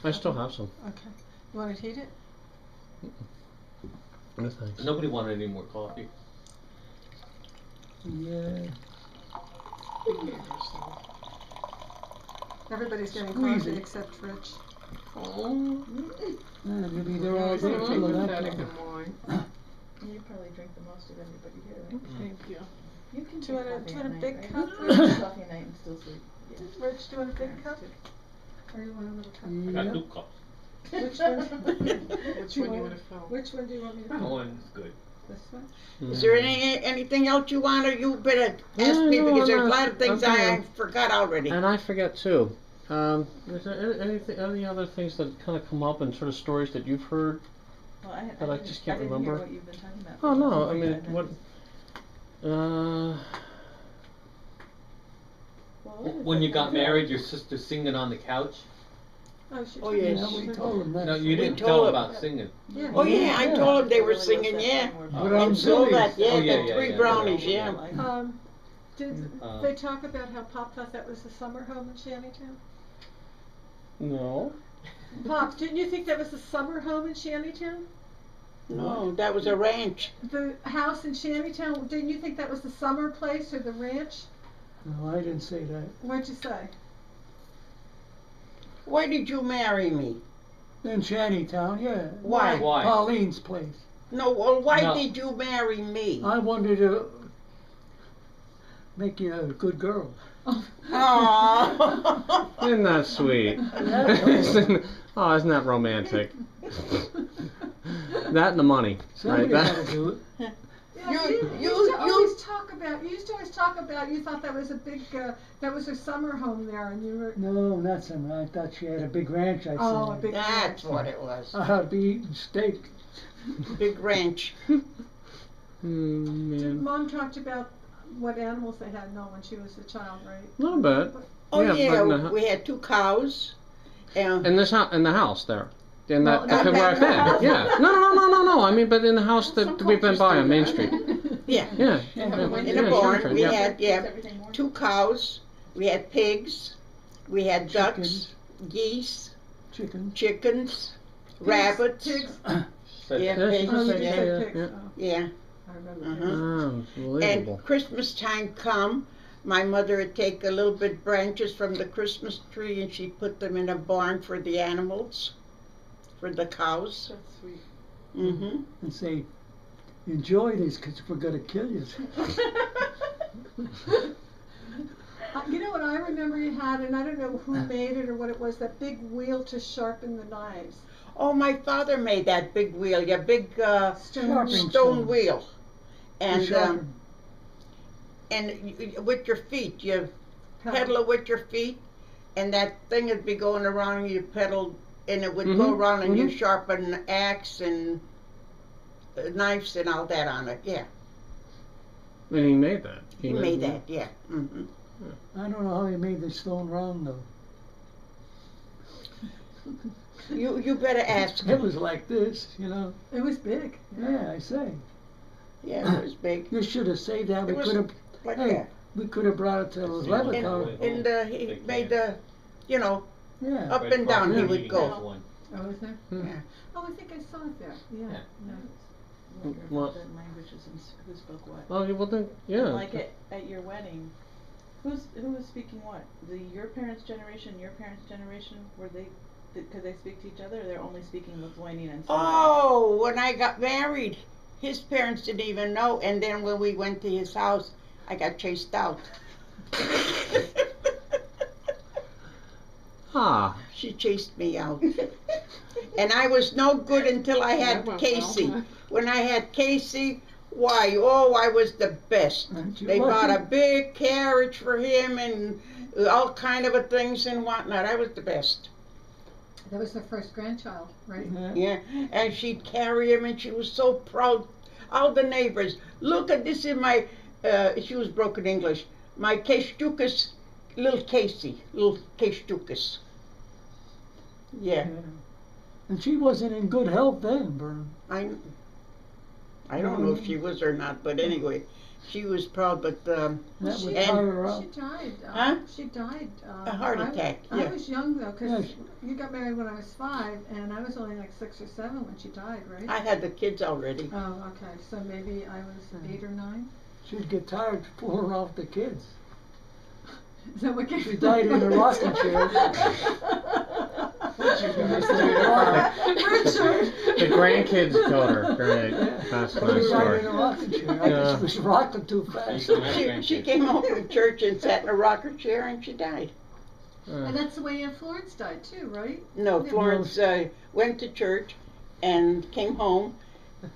I still have some. Okay. You want it heated? No thanks. Nobody wanted any more coffee. Yeah. Everybody's getting Squeeze coffee it. except Rich. Oh. Yeah, maybe they're all day full of that. Pathetic kind and wine. You probably drink the most of anybody here, right? Thank you. You can Do you want drink a coffee at big night, cup? right? You can drink coffee at night and still sleep. Yeah. Rich, do you want a big cup? Or you want a little cup? I got 2 cups. Which one? Which one you want to fill? Which one do you want me to That fill? one's good. This one? Is there anything else you want, or you better ask me, No, because there's a I'm lot of things I'm I fine. forgot already. And I forget too. Is there any other things that kind of come up and sort of stories that you've heard? Well, I But I didn't- just can't I didn't remember. Hear what you've been talking about Oh for the no, last I mean 45 what? minutes. Well, what is When it? you got married, your sister singing on the couch? Oh, she Oh, told me yes. Yeah, we told them that. No, you didn't told tell him. about singing. Yeah. Oh yeah, I Yeah. told them they were Really singing, was yeah. that thing But where- I'm And so silly. that, yeah, Oh, yeah, the yeah, 3 yeah, brownies, yeah. yeah. Did they talk about how Pop thought that was the summer home in Shantytown? No. Pop, didn't you think that was the summer home in Shantytown? No, that was a ranch. The house in Shantytown, didn't you think that was the summer place or the ranch? No, I didn't say that. What'd you say? Why did you marry me? In Shantytown, yeah. Why? Why? Pauline's place. No, well, why No. did you marry me? I wanted to make you a good girl. Aww. Isn't that sweet? Oh, isn't that romantic? That and the money, Somebody right? had to do it. Yeah, You- you used to you- always talk about. You used to always talk about. You thought that was a big. That was her summer home there, and you were. No, not some. I thought she had a big ranch. I said. Oh, a big. That's what it was. I'd be eating steak. Big ranch. Man. Mom talked about what animals they had known when she was a child, right? A little bit. Oh Yeah, yeah, but in the- we had 2 cows. And In this house, in the house there. In that, Well, where I've been. house? Yeah. No. I mean, but in the house that we've been by on Main Street. yeah, Yeah. in the barn we had Makes everything more 2 cows. We had pigs. We had ducks, Chickens. geese, Chicken. chickens, rabbits. Pigs. Said- Yeah, Yeah, she pigs. Oh, you said, just yeah, said yeah, pigs. yeah. Oh, Yeah. I remember. Uh-huh. pigs. Oh, unbelievable. And Christmas time come, my mother would take a little bit branches from the Christmas tree and she'd put them in a barn for the animals, for the cows. That's sweet. Mm-hmm. And say, enjoy this because we're going to kill you. You know what I remember you had, and I don't know who made it or what it was, that big wheel to sharpen the knives. Oh, my father made that big wheel, yeah, big Sharpening stone stone. wheel. And Sharpen. with your feet, you pedal it with your feet, and that thing would be going around and you pedal, and it would go around and you sharpen axe and knives and all that on it, yeah. And he made that. He made that, yeah. Mm-hmm. I don't know how he made the stone round though. You better ask It him. was like this, you know. It was big. Yeah, I say. Yeah, it was big. You should have saved that. We It was could have. like Hey, that. we could have brought it to Levittown. And he made the, Yeah. up Right and down across he the would meeting go. has one. Oh, was there? Yeah. Oh, I think I saw it there. Yeah. Yeah. Nice. What? The languages and who spoke what. Oh, well then, yeah. Like at your wedding, who was speaking what? Your parents' generation, your parents' generation, could they speak to each other, or they're only speaking Lithuanian and Slovak? Oh, when I got married, his parents didn't even know, and then when we went to his house, I got chased out. Ah. She chased me out. And I was no good until I had That went Casey. well. When I had Casey, why, I was the best. Aren't you They lucky? bought a big carriage for him and all kind of things and whatnot. I was the best. That was their first grandchild, right? Yeah, and she'd carry him, and she was so proud. All the neighbors, look at this in my, she was broken English, my Keshtukas, little Keshtukas. Yeah, And she wasn't in good health then, Vern. I don't know if she was or not, but anyway, she was proud, but, That She, would and- tire her she out. died. Huh? She died. A heart attack, I yeah. was young though, because Yes. you got married when I was 5, and I was only like 6 or 7 when she died, right? I had the kids already. Oh, okay. So maybe I was 8 or 9. She'd get tired pulling off the kids. Is that what She died in a rocking chair. The grandkids told her. Great. That's a nice She died story. in a rocking chair. I guess she was rocking too fast. She came home from church and sat in a rocker chair and she died. And that's the way Aunt Florence died too, right? No, Florence went to church and came home,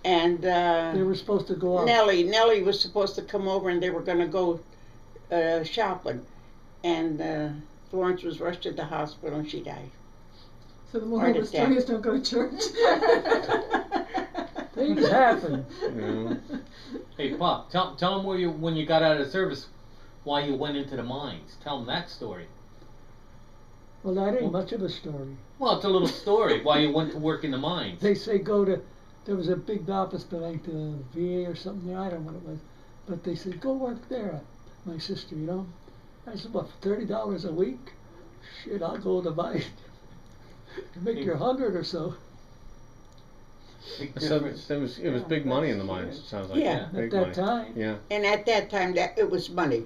and They were supposed to go out. Nellie was supposed to come over and they were going to go shopping, and Florence was rushed to the hospital and she died. So the moral of the story is don't go to church. Things happen. Yeah. Hey, Pop, tell them when you got out of the service, why you went into the mines. Tell them that story. Well, that ain't much of a story. Well, it's a little story why you went to work in the mines. They say there was a big office building, the VA or something there, I don't know what it was. But they said, go work there, my sister, you know. I said, what, for $30 a week? Shit, I'll go to mine. Make your 100 or so. So it was big money in the mines. It sounds like Yeah. big At that money. time. Yeah. And at that time, it was money.